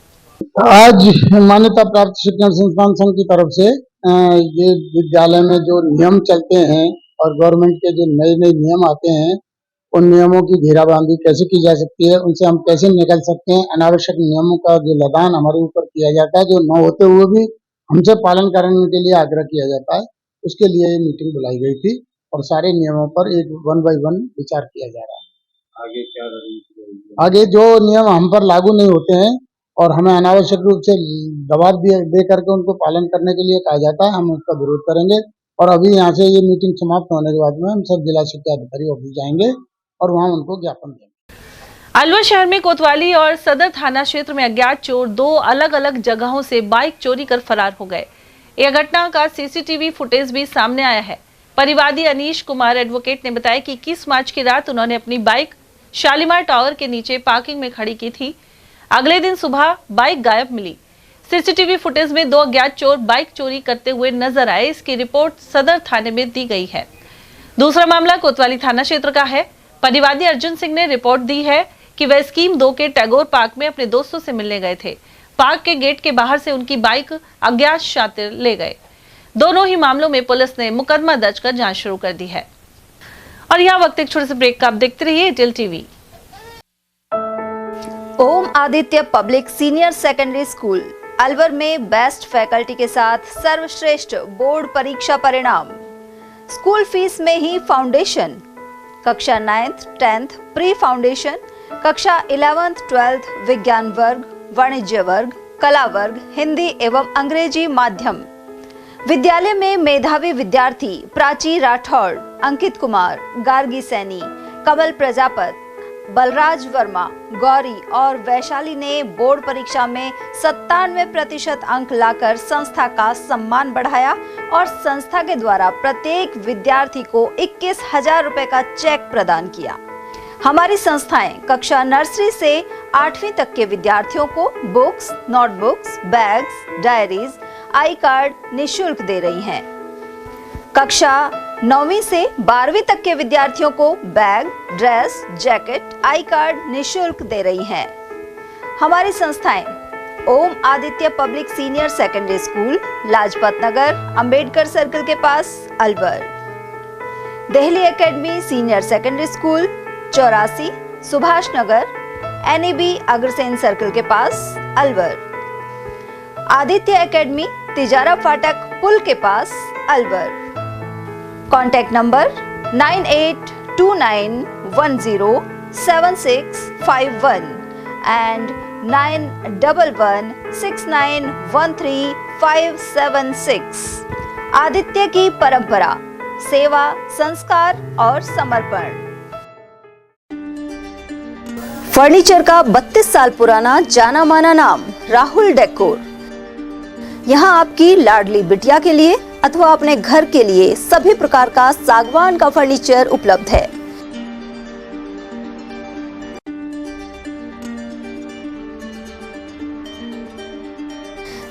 आज मान्यता प्राप्त शिक्षण संस्थान संघ की तरफ से ये विद्यालय में जो नियम चलते हैं और गवर्नमेंट के जो नए नियम आते हैं, उन नियमों की घेराबंदी कैसे की जा सकती है, उनसे हम कैसे निकल सकते हैं, अनावश्यक नियमों का जो लगान हमारे ऊपर किया जाता है, जो न होते हुए भी हमसे पालन करने के लिए आग्रह किया जाता है, उसके लिए मीटिंग बुलाई गई थी और सारे नियमों पर एक 1 by 1 विचार किया जा रहा है। आगे क्या आगे जो नियम हम पर लागू नहीं होते हैं और हमें अनावश्यक रूप से दबाव दे करके उनको पालन करने के लिए कहा जाता है, हम उसका विरोध करेंगे। और अभी यहाँ से ये मीटिंग समाप्त होने के बाद में हम सब जिला शिक्षा अधिकारी ऑफिस जाएंगे और वहाँ उनको ज्ञापन देंगे। अलवर शहर में कोतवाली और सदर थाना क्षेत्र में अज्ञात चोर 2 अलग-अलग जगहों से बाइक चोरी कर फरार हो गए। यह घटना का सीसीटीवी फुटेज भी सामने आया है। परिवादी अनीश कुमार एडवोकेट ने बताया कि 21 मार्च की रात उन्होंने अपनी बाइक शालीमार टावर के नीचे पार्किंग में खड़ी की थी। अगले दिन सुबह बाइक गायब मिली। सीसीटीवी फुटेज में 2 अज्ञात चोर बाइक चोरी करते हुए नजर आए। इसकी रिपोर्ट सदर थाने में दी गई है। दूसरा मामला कोतवाली थाना क्षेत्र का है। परिवादी अर्जुन सिंह ने रिपोर्ट दी है कि वह स्कीम 2 के टैगोर पार्क में अपने दोस्तों से मिलने गए थे। पार्क के गेट के बाहर से उनकी बाइक अज्ञात शातिर ले गए। दोनों ही मामलों में पुलिस ने मुकदमा दर्ज कर जांच शुरू कर दी है। और यहाँ वक्त एक छोटे से ब्रेक का, आप देखते रहिए Airtel TV. Om Aditya public senior secondary school Alwar में बेस्ट फैकल्टी के साथ सर्वश्रेष्ठ बोर्ड परीक्षा परिणाम। स्कूल फीस में ही फाउंडेशन, कक्षा 9th 10th प्री फाउंडेशन, कक्षा 11th 12th विज्ञान वर्ग, वाणिज्य वर्ग, कला वर्ग, हिंदी एवं अंग्रेजी माध्यम। विद्यालय में मेधावी विद्यार्थी प्राची राठौड़, अंकित कुमार, गार्गी सैनी, कमल प्रजापत, बलराज वर्मा, गौरी और वैशाली ने बोर्ड परीक्षा में 97% अंक लाकर संस्था का सम्मान बढ़ाया और संस्था के द्वारा प्रत्येक विद्यार्थी को 21,000 रुपए का चेक प्रदान किया। हमारी संस्थाएं कक्षा नर्सरी से 8वीं तक के विद्यार्थियों को बुक्स, नोटबुक्स, बैग्स, डायरीज, आई कार्ड निःशुल्क दे रही हैं। कक्षा 9वीं से 12वीं तक के विद्यार्थियों को bag, dress, jacket, I card निःशुल्क दे रही हैं। हमारी संस्थाएं Om Aditya public senior secondary school, Lajpat Nagar, Ambedkar circle के पास, Alwar. Delhi academy senior secondary school, 84, Subhash Nagar, NAB Agrasen circle के पास, अलवर। आदित्य एकेडमी, तिजारा फाटक पुल के पास, Alwar. Contact number 9829107651 and 9116913576। Aditya की परंपरा, सेवा, संस्कार और समर्पण। फर्नीचर का 32 साल पुराना जाना माना नाम राहुल डेकोर। यहाँ आपकी लाडली बिटिया के लिए अथवा अपने घर के लिए सभी प्रकार का सागवान का फर्नीचर उपलब्ध है।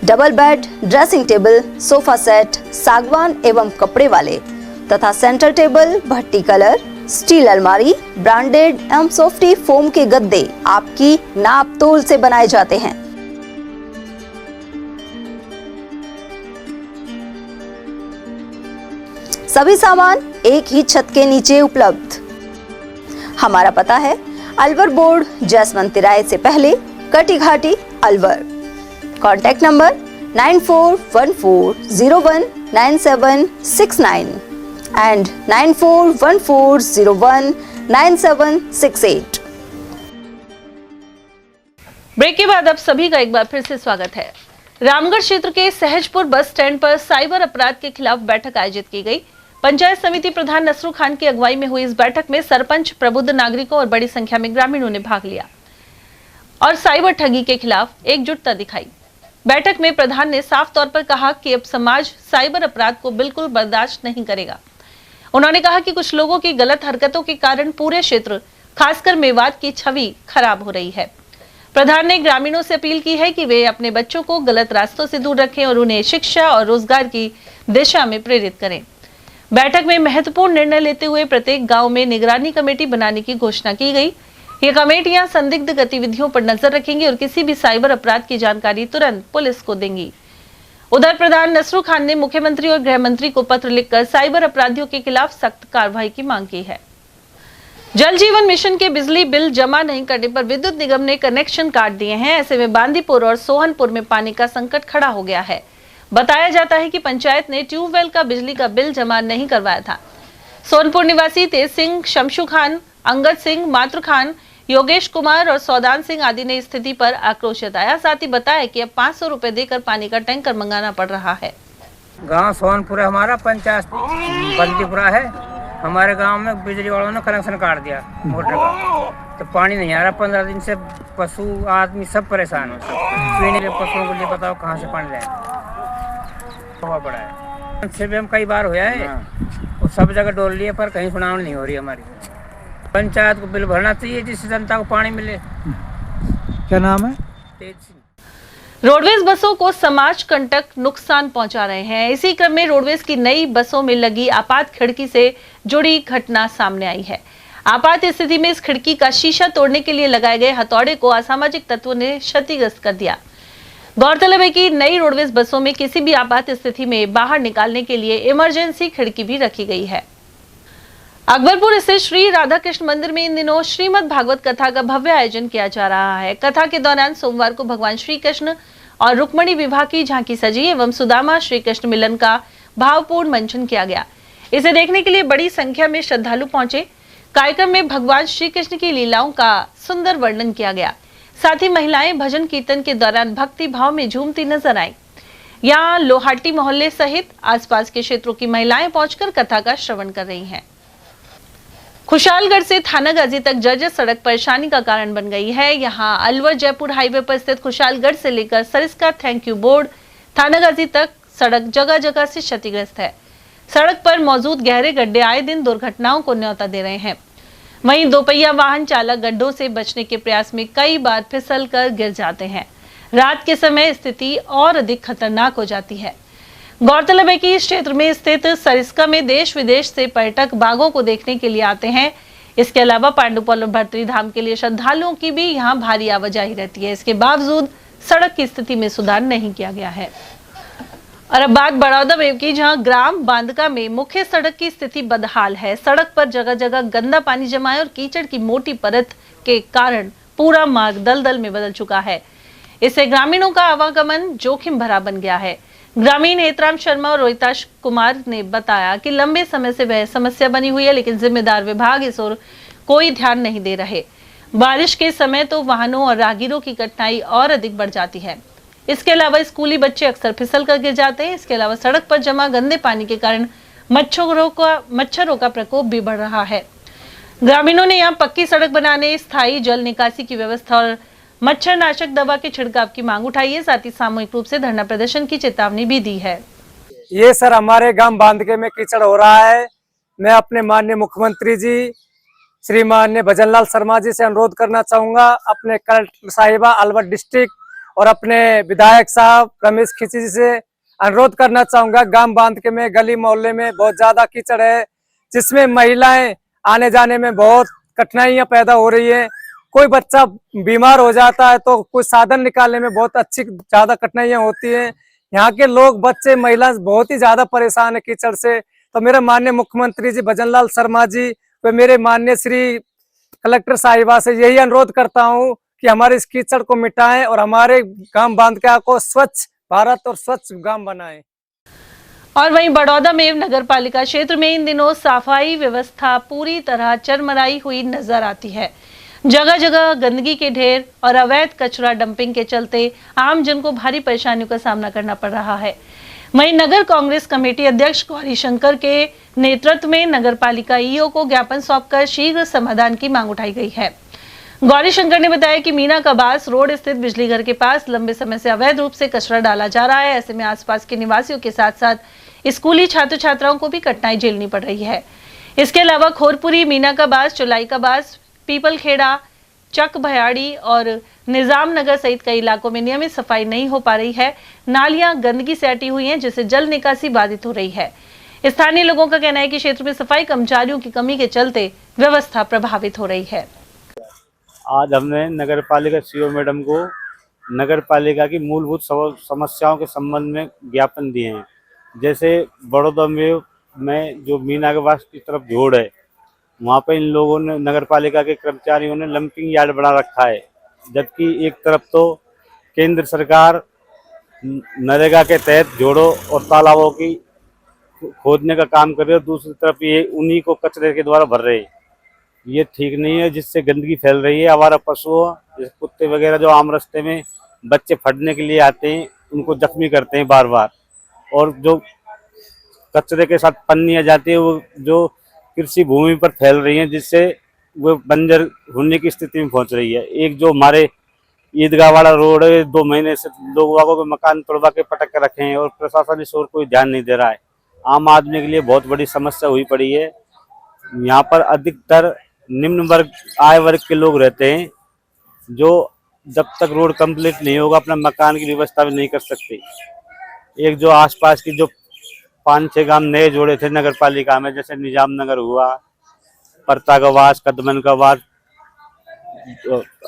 Double bed, dressing table, sofa set, सागवान एवं कपड़े वाले तथा सेंटर टेबल, भट्टी कलर, स्टील अलमारी, ब्रांडेड एवं सॉफ्टी फोम के गद्दे आपकी नाप तोल से बनाए जाते हैं। सभी सामान एक ही छत के नीचे उपलब्ध। हमारा पता है अलवर बोर्ड, जसवंत तिराहे से पहले, Kati Ghati, Alwar. Contact number 9414019769 and 9414019768। Break के बाद आप सभी का एक बार फिर से स्वागत है। रामगढ़ क्षेत्र के सहजपुर बस स्टैंड पर साइबर अपराध के खिलाफ बैठक आयोजित की गई। पंचायत समिति प्रधान नसरू खान की अगुवाई में हुई इस बैठक में सरपंच, प्रबुद्ध नागरिकों और बड़ी संख्या में ग्रामीणों ने भाग लिया और साइबर ठगी के खिलाफ एकजुटता दिखाई। बैठक में प्रधान ने साफ तौर पर कहा कि अब समाज साइबर अपराध को बिल्कुल बर्दाश्त नहीं करेगा। उन्होंने कहा कि कुछ लोगों की गलत हरकतों के कारण पूरे क्षेत्र, खासकर मेवात की छवि खराब हो रही है। प्रधान ने ग्रामीणों से अपील की है कि वे अपने बच्चों को गलत रास्तों से दूर रखें और उन्हें शिक्षा और रोजगार की दिशा में प्रेरित करें। बैठक में महत्वपूर्ण निर्णय लेते हुए प्रत्येक गांव में निगरानी कमेटी बनाने की घोषणा की गई। ये कमेटियां संदिग्ध गतिविधियों पर नजर रखेंगी और किसी भी साइबर अपराध की जानकारी तुरंत पुलिस को देंगी। उधर प्रधान नसरू खान ने मुख्यमंत्री और गृह मंत्री को पत्र लिखकर साइबर अपराधियों के खिलाफ सख्त कार्रवाई की मांग की है। जल जीवन मिशन के बिजली बिल जमा नहीं करने पर विद्युत निगम ने कनेक्शन काट दिए हैं। ऐसे में बांदीपुर और सोहनपुर में पानी का संकट खड़ा हो गया है। बताया जाता है कि पंचायत ने ट्यूबवेल का बिजली का बिल जमा नहीं करवाया था। सोनपुर निवासी तेज सिंह, शमशु खान, अंगद सिंह, मातृ खान, योगेश कुमार और सौदान सिंह आदि ने स्थिति पर आक्रोश जताया। साथ ही बताया कि अब 500 रुपए देकर पानी का टैंकर मंगाना पड़ रहा है। गांव सोनपुर है, हमारा पंचायत बंदीपुरा है। हमारे गांव में बिजली वालों ने कनेक्शन काट दिया मोटर का, तो पानी नहीं आ रहा। 15 दिन से पशु आदमी सब परेशान हो। पीने के पशुओं को लिए बताओ कहाँ से पानी लाए, पड़ा है। से भी हम कई बार हुआ है, वो सब जगह डोल लिए पर कहीं सुनावनी नहीं हो रही हमारी। पंचायत को बिल भरना चाहिए जिससे जनता को पानी मिले। क्या नाम है? तेज सिंह। रोडवेज बसों को समाज कंटक नुकसान पहुंचा रहे हैं। इसी क्रम में रोडवेज की नई बसों में लगी आपात खिड़की से जुड़ी घटना सामने आई है। आपात स्थिति में इस खिड़की का शीशा तोड़ने के लिए लगाए गए हथौड़े को असामाजिक तत्वों ने क्षतिग्रस्त कर दिया। गौरतलब है कि नई रोडवेज बसों में किसी भी आपात स्थिति में बाहर निकालने के लिए इमरजेंसी खिड़की भी रखी गई है। अकबरपुर स्थित श्री राधा कृष्ण मंदिर में इन दिनों श्रीमद् भागवत कथा का भव्य आयोजन किया जा रहा है। कथा के दौरान सोमवार को भगवान श्री कृष्ण और रुक्मणी विवाह की झांकी सजी एवं सुदामा श्री कृष्ण मिलन का भावपूर्ण मंचन किया गया। इसे देखने के लिए बड़ी संख्या में श्रद्धालु पहुंचे। कार्यक्रम में भगवान श्री कृष्ण की लीलाओं का सुंदर वर्णन किया गया। साथ ही महिलाएं भजन कीर्तन के दौरान भक्ति भाव में झूमती नजर आई। यहाँ लोहाटी मोहल्ले सहित आसपास के क्षेत्रों की महिलाएं पहुंचकर कथा का श्रवण कर रही हैं। खुशालगढ़ से थानागाजी तक जर्जर सड़क परेशानी का कारण बन गई है। यहाँ अलवर जयपुर हाईवे पर स्थित खुशालगढ़ से लेकर Sariska thank you board Thanagazi तक सड़क जगह जगह से क्षतिग्रस्त है। सड़क पर मौजूद गहरे गड्ढे आए दिन दुर्घटनाओं को न्योता दे रहे हैं। वहीं दोपहिया वाहन चालक गड्ढों से बचने के प्रयास में कई बार फिसल कर गिर जाते हैं। रात के समय स्थिति और अधिक खतरनाक हो जाती है। गौरतलब है कि इस क्षेत्र में स्थित सरिस्का में देश विदेश से पर्यटक बाघों को देखने के लिए आते हैं। इसके अलावा पांडुपौल और भर्तरी धाम के लिए श्रद्धालुओं की भी यहाँ भारी आवाजाही रहती है। इसके बावजूद सड़क की स्थिति में सुधार नहीं किया गया है। और अब बात बड़ौदा में की, जहां ग्राम बांदका में मुख्य सड़क की स्थिति बदहाल है। सड़क पर जगह जगह गंदा पानी जमा है और कीचड़ की मोटी परत के कारण पूरा मार्ग दलदल में बदल चुका है। इससे ग्रामीणों का आवागमन जोखिम भरा बन गया है। ग्रामीण हेतराम शर्मा और रोहिताश कुमार ने बताया कि लंबे समय से वह समस्या बनी हुई है, लेकिन जिम्मेदार विभाग इस ओर कोई ध्यान नहीं दे रहे। बारिश के समय तो वाहनों और राहगीरों की कठिनाई और अधिक बढ़ जाती है। इसके अलावा स्कूली बच्चे अक्सर फिसल कर गिर जाते हैं। इसके अलावा सड़क पर जमा गंदे पानी के कारण मच्छरों का प्रकोप भी बढ़ रहा है। ग्रामीणों ने यहाँ पक्की सड़क बनाने, स्थायी जल निकासी की व्यवस्था और मच्छर नाशक दवा के छिड़काव की मांग उठाई है। साथ ही सामूहिक रूप से धरना प्रदर्शन की चेतावनी भी दी है। ये सर हमारे गांव बांदके में कीचड़ हो रहा है। मैं अपने माननीय मुख्यमंत्री जी श्री माननीय भजनलाल शर्मा जी से अनुरोध करना चाहूंगा, अपने कलेक्टर साहिबा अलवर डिस्ट्रिक्ट और अपने विधायक साहब रमेश खिची जी से अनुरोध करना चाहूंगा। गांव बांदके में गली मोहल्ले में बहुत ज्यादा कीचड़ है, जिसमें महिलाएं आने जाने में बहुत कठिनाइयां पैदा हो रही है। कोई बच्चा बीमार हो जाता है तो कुछ साधन निकालने में बहुत अच्छी ज्यादा कठिनाइयां होती हैं। यहाँ के लोग, बच्चे, महिला बहुत ही ज्यादा परेशान है कीचड़ से। तो मेरे माननीय मुख्यमंत्री जी भजनलाल शर्मा जी व मेरे माननीय श्री कलेक्टर साहिबा से यही अनुरोध करता हूँ कि हमारे इस कीचड़ को मिटाएं और हमारे गांव बांदका को स्वच्छ भारत और स्वच्छ गांव बनाएं। और वहीं बड़ौदा में नगर पालिका क्षेत्र में इन दिनों सफाई व्यवस्था पूरी तरह चरमराई हुई नजर आती है। जगह जगह गंदगी के ढेर और अवैध कचरा डंपिंग के चलते आम जन को भारी परेशानियों का सामना करना पड़ रहा है। वहीं नगर कांग्रेस कमेटी अध्यक्ष गौरी शंकर के नेतृत्व में नगर पालिका ईओ को ज्ञापन सौंपकर शीघ्र समाधान की मांग उठाई गई है। गौरी शंकर ने बताया कि मीना कबास रोड स्थित बिजली घर के पास लंबे समय से अवैध रूप से कचरा डाला जा रहा है। ऐसे में आसपास के निवासियों के साथ साथ स्कूली छात्र छात्राओं को भी कठिनाई झेलनी पड़ रही है। इसके अलावा खोरपुरी, मीना कबास, चुलाई कबास, पीपल खेड़ा, चक भयाड़ी और निजाम नगर सहित कई इलाकों में नियमित सफाई नहीं हो पा रही है। नालियां गंदगी से अटी हुई हैं, जिससे जल निकासी बाधित हो रही है। स्थानीय लोगों का कहना है कि क्षेत्र में सफाई कर्मचारियों की कमी के चलते व्यवस्था प्रभावित हो रही है। आज हमने नगर पालिका सीओ मैडम को नगर पालिका की मूलभूत समस्याओं के संबंध में ज्ञापन दिए हैं। जैसे बड़ौदा में जो मीना कबास की तरफ जोड़ है, वहाँ पे इन लोगों ने, नगर पालिका के कर्मचारियों ने लंपिंग यार्ड बना रखा है। जबकि एक तरफ तो केंद्र सरकार नरेगा के तहत जोड़ों और तालाबों की खोदने का काम कर रही है, दूसरी तरफ ये उन्हीं को कचरे के द्वारा भर रहे हैं। ये ठीक नहीं है, जिससे गंदगी फैल रही है। आवारा पशुओं जैसे कुत्ते वगैरह जो आम रास्ते में बच्चे फटने के लिए आते हैं, उनको जख्मी करते हैं बार बार। और जो कचरे के साथ पन्नियाँ जाती है, वो जो कृषि भूमि पर फैल रही हैं, जिससे वो बंजर होने की स्थिति में पहुंच रही है। एक जो हमारे ईदगाह वाला रोड है, 2 महीने से लोगों को मकान तोड़वा के पटक कर रखे हैं और प्रशासन इस ओर कोई ध्यान नहीं दे रहा है। आम आदमी के लिए बहुत बड़ी समस्या हुई पड़ी है। यहाँ पर अधिकतर निम्न वर्ग, आय वर्ग के लोग रहते हैं, जो जब तक रोड कंप्लीट नहीं होगा अपना मकान की व्यवस्था भी नहीं कर सकते। एक जो आसपास की जो 5-6 गांव नए जोड़े थे नगर पालिका में, जैसे निजाम नगर हुआ, परतागवास, कदमनकवास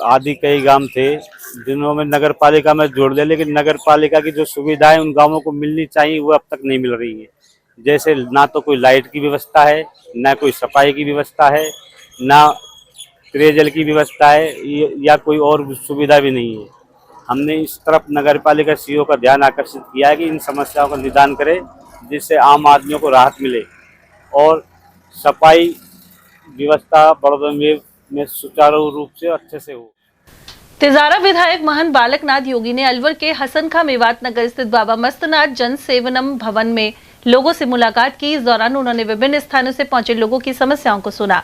आदि कई गांव थे जिन्हों में नगर पालिका में जोड़ दिया, लेकिन नगर पालिका की जो सुविधाएं उन गांवों को मिलनी चाहिए वो अब तक नहीं मिल रही है। जैसे ना तो कोई लाइट की व्यवस्था है, ना कोई सफाई की व्यवस्था है, ना पेयजल की व्यवस्था है, या कोई और सुविधा भी नहीं है। हमने इस तरफ नगर पालिका सीओ का ध्यान आकर्षित किया है कि इन समस्याओं का निदान करे, जिससे आम आदमियों को राहत मिले और सफाई व्यवस्था बड़ौदा में सुचारू रूप से अच्छे से हो। तिजारा विधायक महंत बालकनाथ योगी ने अलवर के हसन खां मेवात नगर स्थित बाबा मस्तनाथ जन सेवनम भवन में लोगों से मुलाकात की। इस दौरान उन्होंने विभिन्न स्थानों से पहुंचे लोगों की समस्याओं को सुना।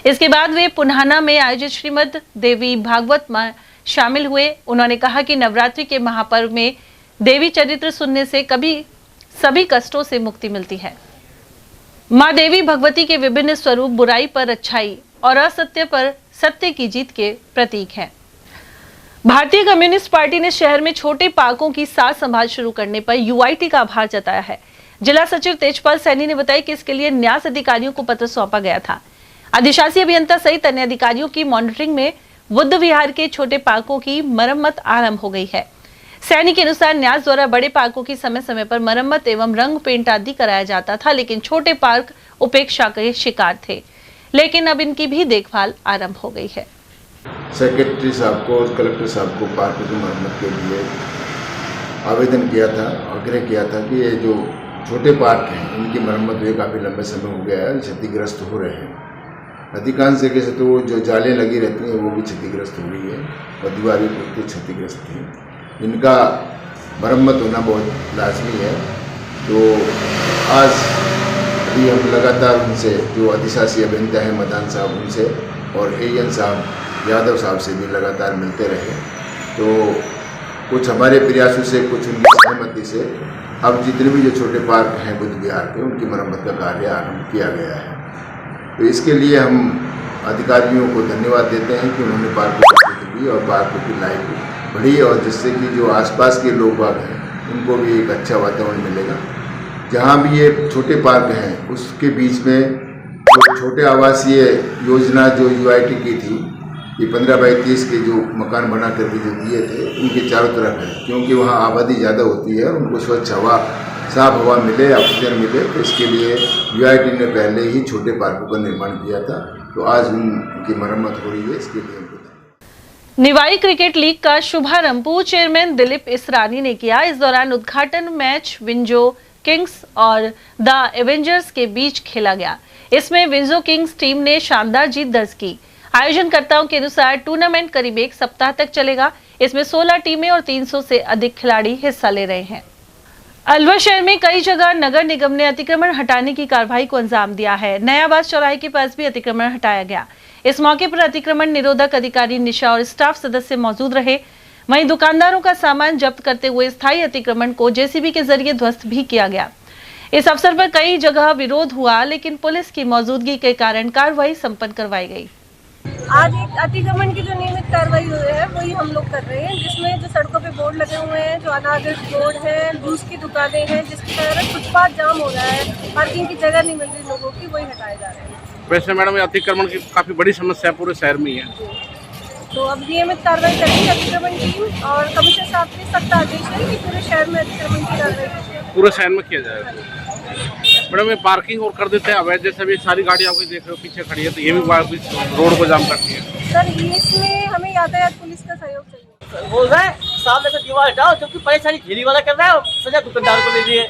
इसके बाद वे पुन्हाना में आयोजित श्रीमद देवी भागवत में शामिल हुए। उन्होंने कहा कि नवरात्रि के महापर्व में देवी चरित्र सुनने से सभी कष्टों से मुक्ति मिलती है। माँ देवी भगवती के विभिन्न स्वरूप बुराई पर अच्छाई और असत्य पर सत्य की जीत के प्रतीक हैं। भारतीय कम्युनिस्ट पार्टी ने शहर में छोटे पार्कों की साज संभाल शुरू करने पर यूआईटी का आभार जताया है। जिला सचिव तेजपाल सैनी ने बताया कि इसके लिए न्यास अधिकारियों को पत्र सौंपा गया था। अधिशासी अभियंता सहित अन्य अधिकारियों की मॉनिटरिंग में बुद्ध विहार के छोटे पार्कों की मरम्मत आरंभ हो गई है। सैनी के अनुसार न्यास द्वारा बड़े पार्कों की समय समय पर मरम्मत एवं रंग पेंट आदि कराया जाता था, लेकिन छोटे पार्क उपेक्षा के शिकार थे। लेकिन अब इनकी भी देखभाल आरंभ हो गई है। सेक्रेटरी साहब को और कलेक्टर साहब को पार्क की मरम्मत के लिए आवेदन किया था, आग्रह किया था कि ये जो छोटे पार्क हैं इनकी मरम्मत हुए काफ़ी लंबे समय हो गया है, क्षतिग्रस्त हो रहे हैं। अधिकांश जगह से तो जो जालें लगी रहती हैं वो भी क्षतिग्रस्त हो रही है और दीवार भी पूरी क्षतिग्रस्त थी। इनका मरम्मत होना बहुत लाजमी है। तो आज अभी हम लगातार उनसे जो अधिशासी अभियंता है मदान साहब उनसे और एएन साहब यादव साहब से भी लगातार मिलते रहे। तो कुछ हमारे प्रयासों से, कुछ उनकी सहमति से अब जितने भी जो छोटे पार्क हैं बुद्ध विहार के, उनकी मरम्मत का कार्य आरंभ किया गया है। तो इसके लिए हम अधिकारियों को धन्यवाद देते हैं कि उन्होंने पार्क को स्वीकृति दी और पार्क की लाइफ बढ़ी और जिससे कि जो आसपास के लोग बाग हैं उनको भी एक अच्छा वातावरण मिलेगा। जहाँ भी ये छोटे पार्क हैं उसके बीच में जो छोटे आवासीय योजना जो यूआईटी की थी, ये 15 बाई 30 के जो मकान बना करके जो दिए थे उनके चारों तरफ है, क्योंकि वहाँ आबादी ज़्यादा होती है, उनको स्वच्छ हवा, साफ हवा मिले, ऑक्सीजन मिले। तो इसके लिए यूआईटी ने पहले ही छोटे पार्कों का निर्माण किया था। तो आज उनकी मरम्मत हो रही है, इसके लिए निवाई क्रिकेट लीग का शुभारंभ पूर्व चेयरमैन दिलीप इसरानी ने किया। इस दौरान उद्घाटन मैच विंजो किंग्स और द एवेंजर्स के बीच खेला गया। इसमें विंजो किंग्स टीम ने शानदार जीत दर्ज की। आयोजनकर्ताओं के अनुसार टूर्नामेंट करीब 1 सप्ताह तक चलेगा। इसमें 16 टीमें और 300 से अधिक खिलाड़ी हिस्सा ले रहे हैं। अलवर शहर में कई जगह नगर निगम ने अतिक्रमण हटाने की कार्रवाई को अंजाम दिया है। नया बास चौराहे के पास भी अतिक्रमण हटाया गया। इस मौके पर अतिक्रमण निरोधक अधिकारी निशा और स्टाफ सदस्य मौजूद रहे। वहीं दुकानदारों का सामान जब्त करते हुए स्थायी अतिक्रमण को जेसीबी के जरिए ध्वस्त भी किया गया। इस अवसर पर कई जगह विरोध हुआ, लेकिन पुलिस की मौजूदगी के कारण कार्रवाई संपन्न करवाई गई। आज एक अतिक्रमण की जो नियमित कार्रवाई हुई है वही हम लोग कर रहे हैं, जिसमें जो सड़कों पे बोर्ड लगे हुए हैं, जो अनाधिकृत बोर्ड है, जूस की दुकानें हैं, जिसके कारण फुटपाथ जाम हो रहा है, पार्किंग की जगह नहीं मिल रही लोगों की, वही हटाए जा रहे हैं। वैसे मैडम ये अतिक्रमण की काफी बड़ी समस्या पूरे शहर में है, तो अब नियमित कार्रवाई करेंगे अतिक्रमण टीम और कमिश्नर साहब के सख्त आदेश है कि पूरे शहर में अतिक्रमण की कार्रवाई पूरे शहर में किया जाएगा। मैडम ये पार्किंग और कर देते हैं अवैध, जैसे अभी सारी गाड़ियाँ आपको देख रहे हो पीछे खड़ी है, तो ये भी रोड को जाम करती है। सर इसमें हमें यातायात पुलिस का सहयोग चाहिए। बोल रहे हैं सामने से दीवार हटाओ, क्योंकि परेशानी ठेली वाला कर रहा है, सजा दुकानदार को ले लिए।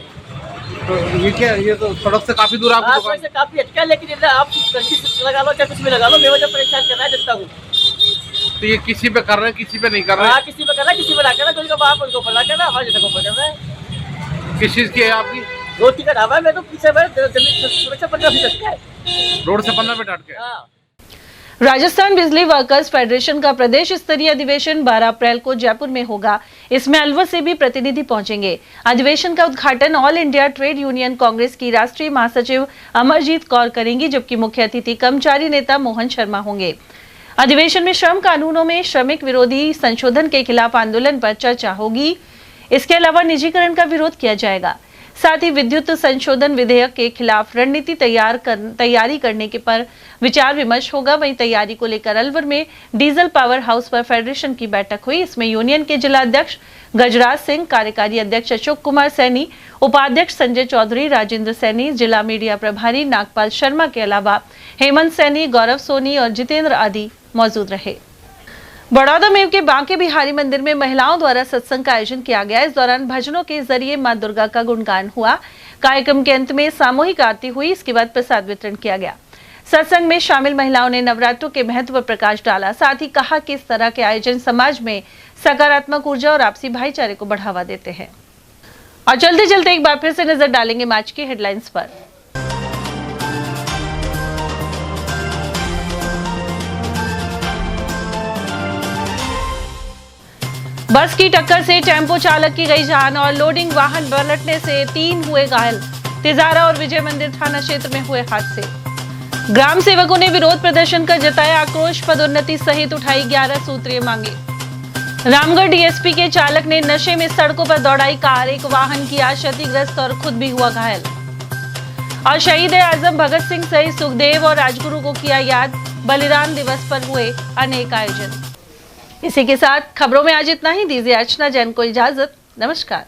तो ये क्या, ये तो सड़क से काफी दूर आपकी दुकान से काफी हटका, लेकिन आप लगा लो चाहे कुछ भी लगा लो, बेवजह परेशान कर रहा है जनता को। तो ये किसी पे कर रहे हैं, किसी पे नहीं कर रहे हैं? किसी पे कर रहा है, किसी पे ना कर रहा है, कोई का बाप उनको पढ़ा कर रहा है, हमारे जगह पर कर रहा है। किस चीज की है आपकी? रोड का ढाबा है, मैं तो पीछे सुरक्षा 15 फीट है, रोड से 15 फीट हट के। राजस्थान बिजली वर्कर्स फेडरेशन का प्रदेश स्तरीय अधिवेशन 12 अप्रैल को जयपुर में होगा। इसमें अलवर से भी प्रतिनिधि पहुंचेंगे। अधिवेशन का उद्घाटन all India trade union Congress की राष्ट्रीय महासचिव अमरजीत कौर करेंगी, जबकि मुख्य अतिथि कर्मचारी नेता मोहन शर्मा होंगे। अधिवेशन में श्रम कानूनों में श्रमिक विरोधी संशोधन के खिलाफ आंदोलन पर चर्चा होगी। इसके अलावा निजीकरण का विरोध किया जाएगा। साथ ही विद्युत संशोधन विधेयक के खिलाफ रणनीति तैयारी करने के पर विचार विमर्श होगा। वहीं तैयारी को लेकर अलवर में डीजल पावर हाउस पर फेडरेशन की बैठक हुई। इसमें यूनियन के जिला अध्यक्ष गजराज सिंह, कार्यकारी अध्यक्ष अशोक कुमार सैनी, उपाध्यक्ष संजय चौधरी, राजेंद्र सैनी, जिला मीडिया प्रभारी नागपाल शर्मा के अलावा हेमंत सैनी, गौरव सोनी और जितेंद्र आदि मौजूद रहे। बड़ौदा में के बांके बिहारी मंदिर में महिलाओं द्वारा सत्संग का आयोजन किया गया। इस दौरान भजनों के जरिए मां दुर्गा का गुणगान हुआ। कार्यक्रम के अंत में सामूहिक आरती हुई। इसके बाद प्रसाद वितरण किया गया। सत्संग में शामिल महिलाओं ने नवरात्रों के महत्व पर प्रकाश डाला। साथ ही कहा कि इस तरह के आयोजन समाज में सकारात्मक ऊर्जा और आपसी भाईचारे को बढ़ावा देते हैं। और चलते चलते एक बार फिर से नजर डालेंगे आज की हेडलाइंस पर। बस की टक्कर से टेम्पो चालक की गई जान और लोडिंग वाहन पलटने से 3 हुए घायल। तिजारा और विजय मंदिर थाना क्षेत्र में हुए हादसे। ग्राम सेवकों ने विरोध प्रदर्शन कर जताया आक्रोश, पदोन्नति सहित उठाई 11 सूत्रीय मांगे। रामगढ़ डीएसपी के चालक ने नशे में सड़कों पर दौड़ाई कार, एक वाहन किया क्षतिग्रस्त और खुद भी हुआ घायल। और शहीद आजम भगत सिंह सहित सुखदेव और राजगुरु को किया याद, बलिदान दिवस पर हुए अनेक आयोजन। इसी के साथ खबरों में आज इतना ही। दीजिए अर्चना जैन को इजाजत। नमस्कार।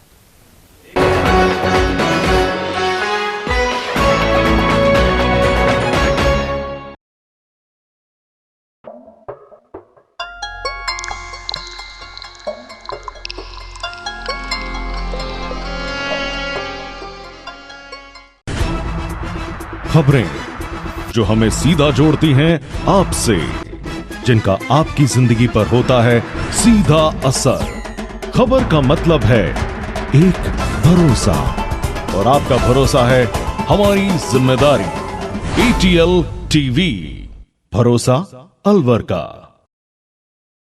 खबरें जो हमें सीधा जोड़ती हैं आपसे, जिनका आपकी जिंदगी पर होता है सीधा असर। खबर का मतलब है एक भरोसा, और आपका भरोसा है हमारी जिम्मेदारी। ATL TV, भरोसा अलवर का।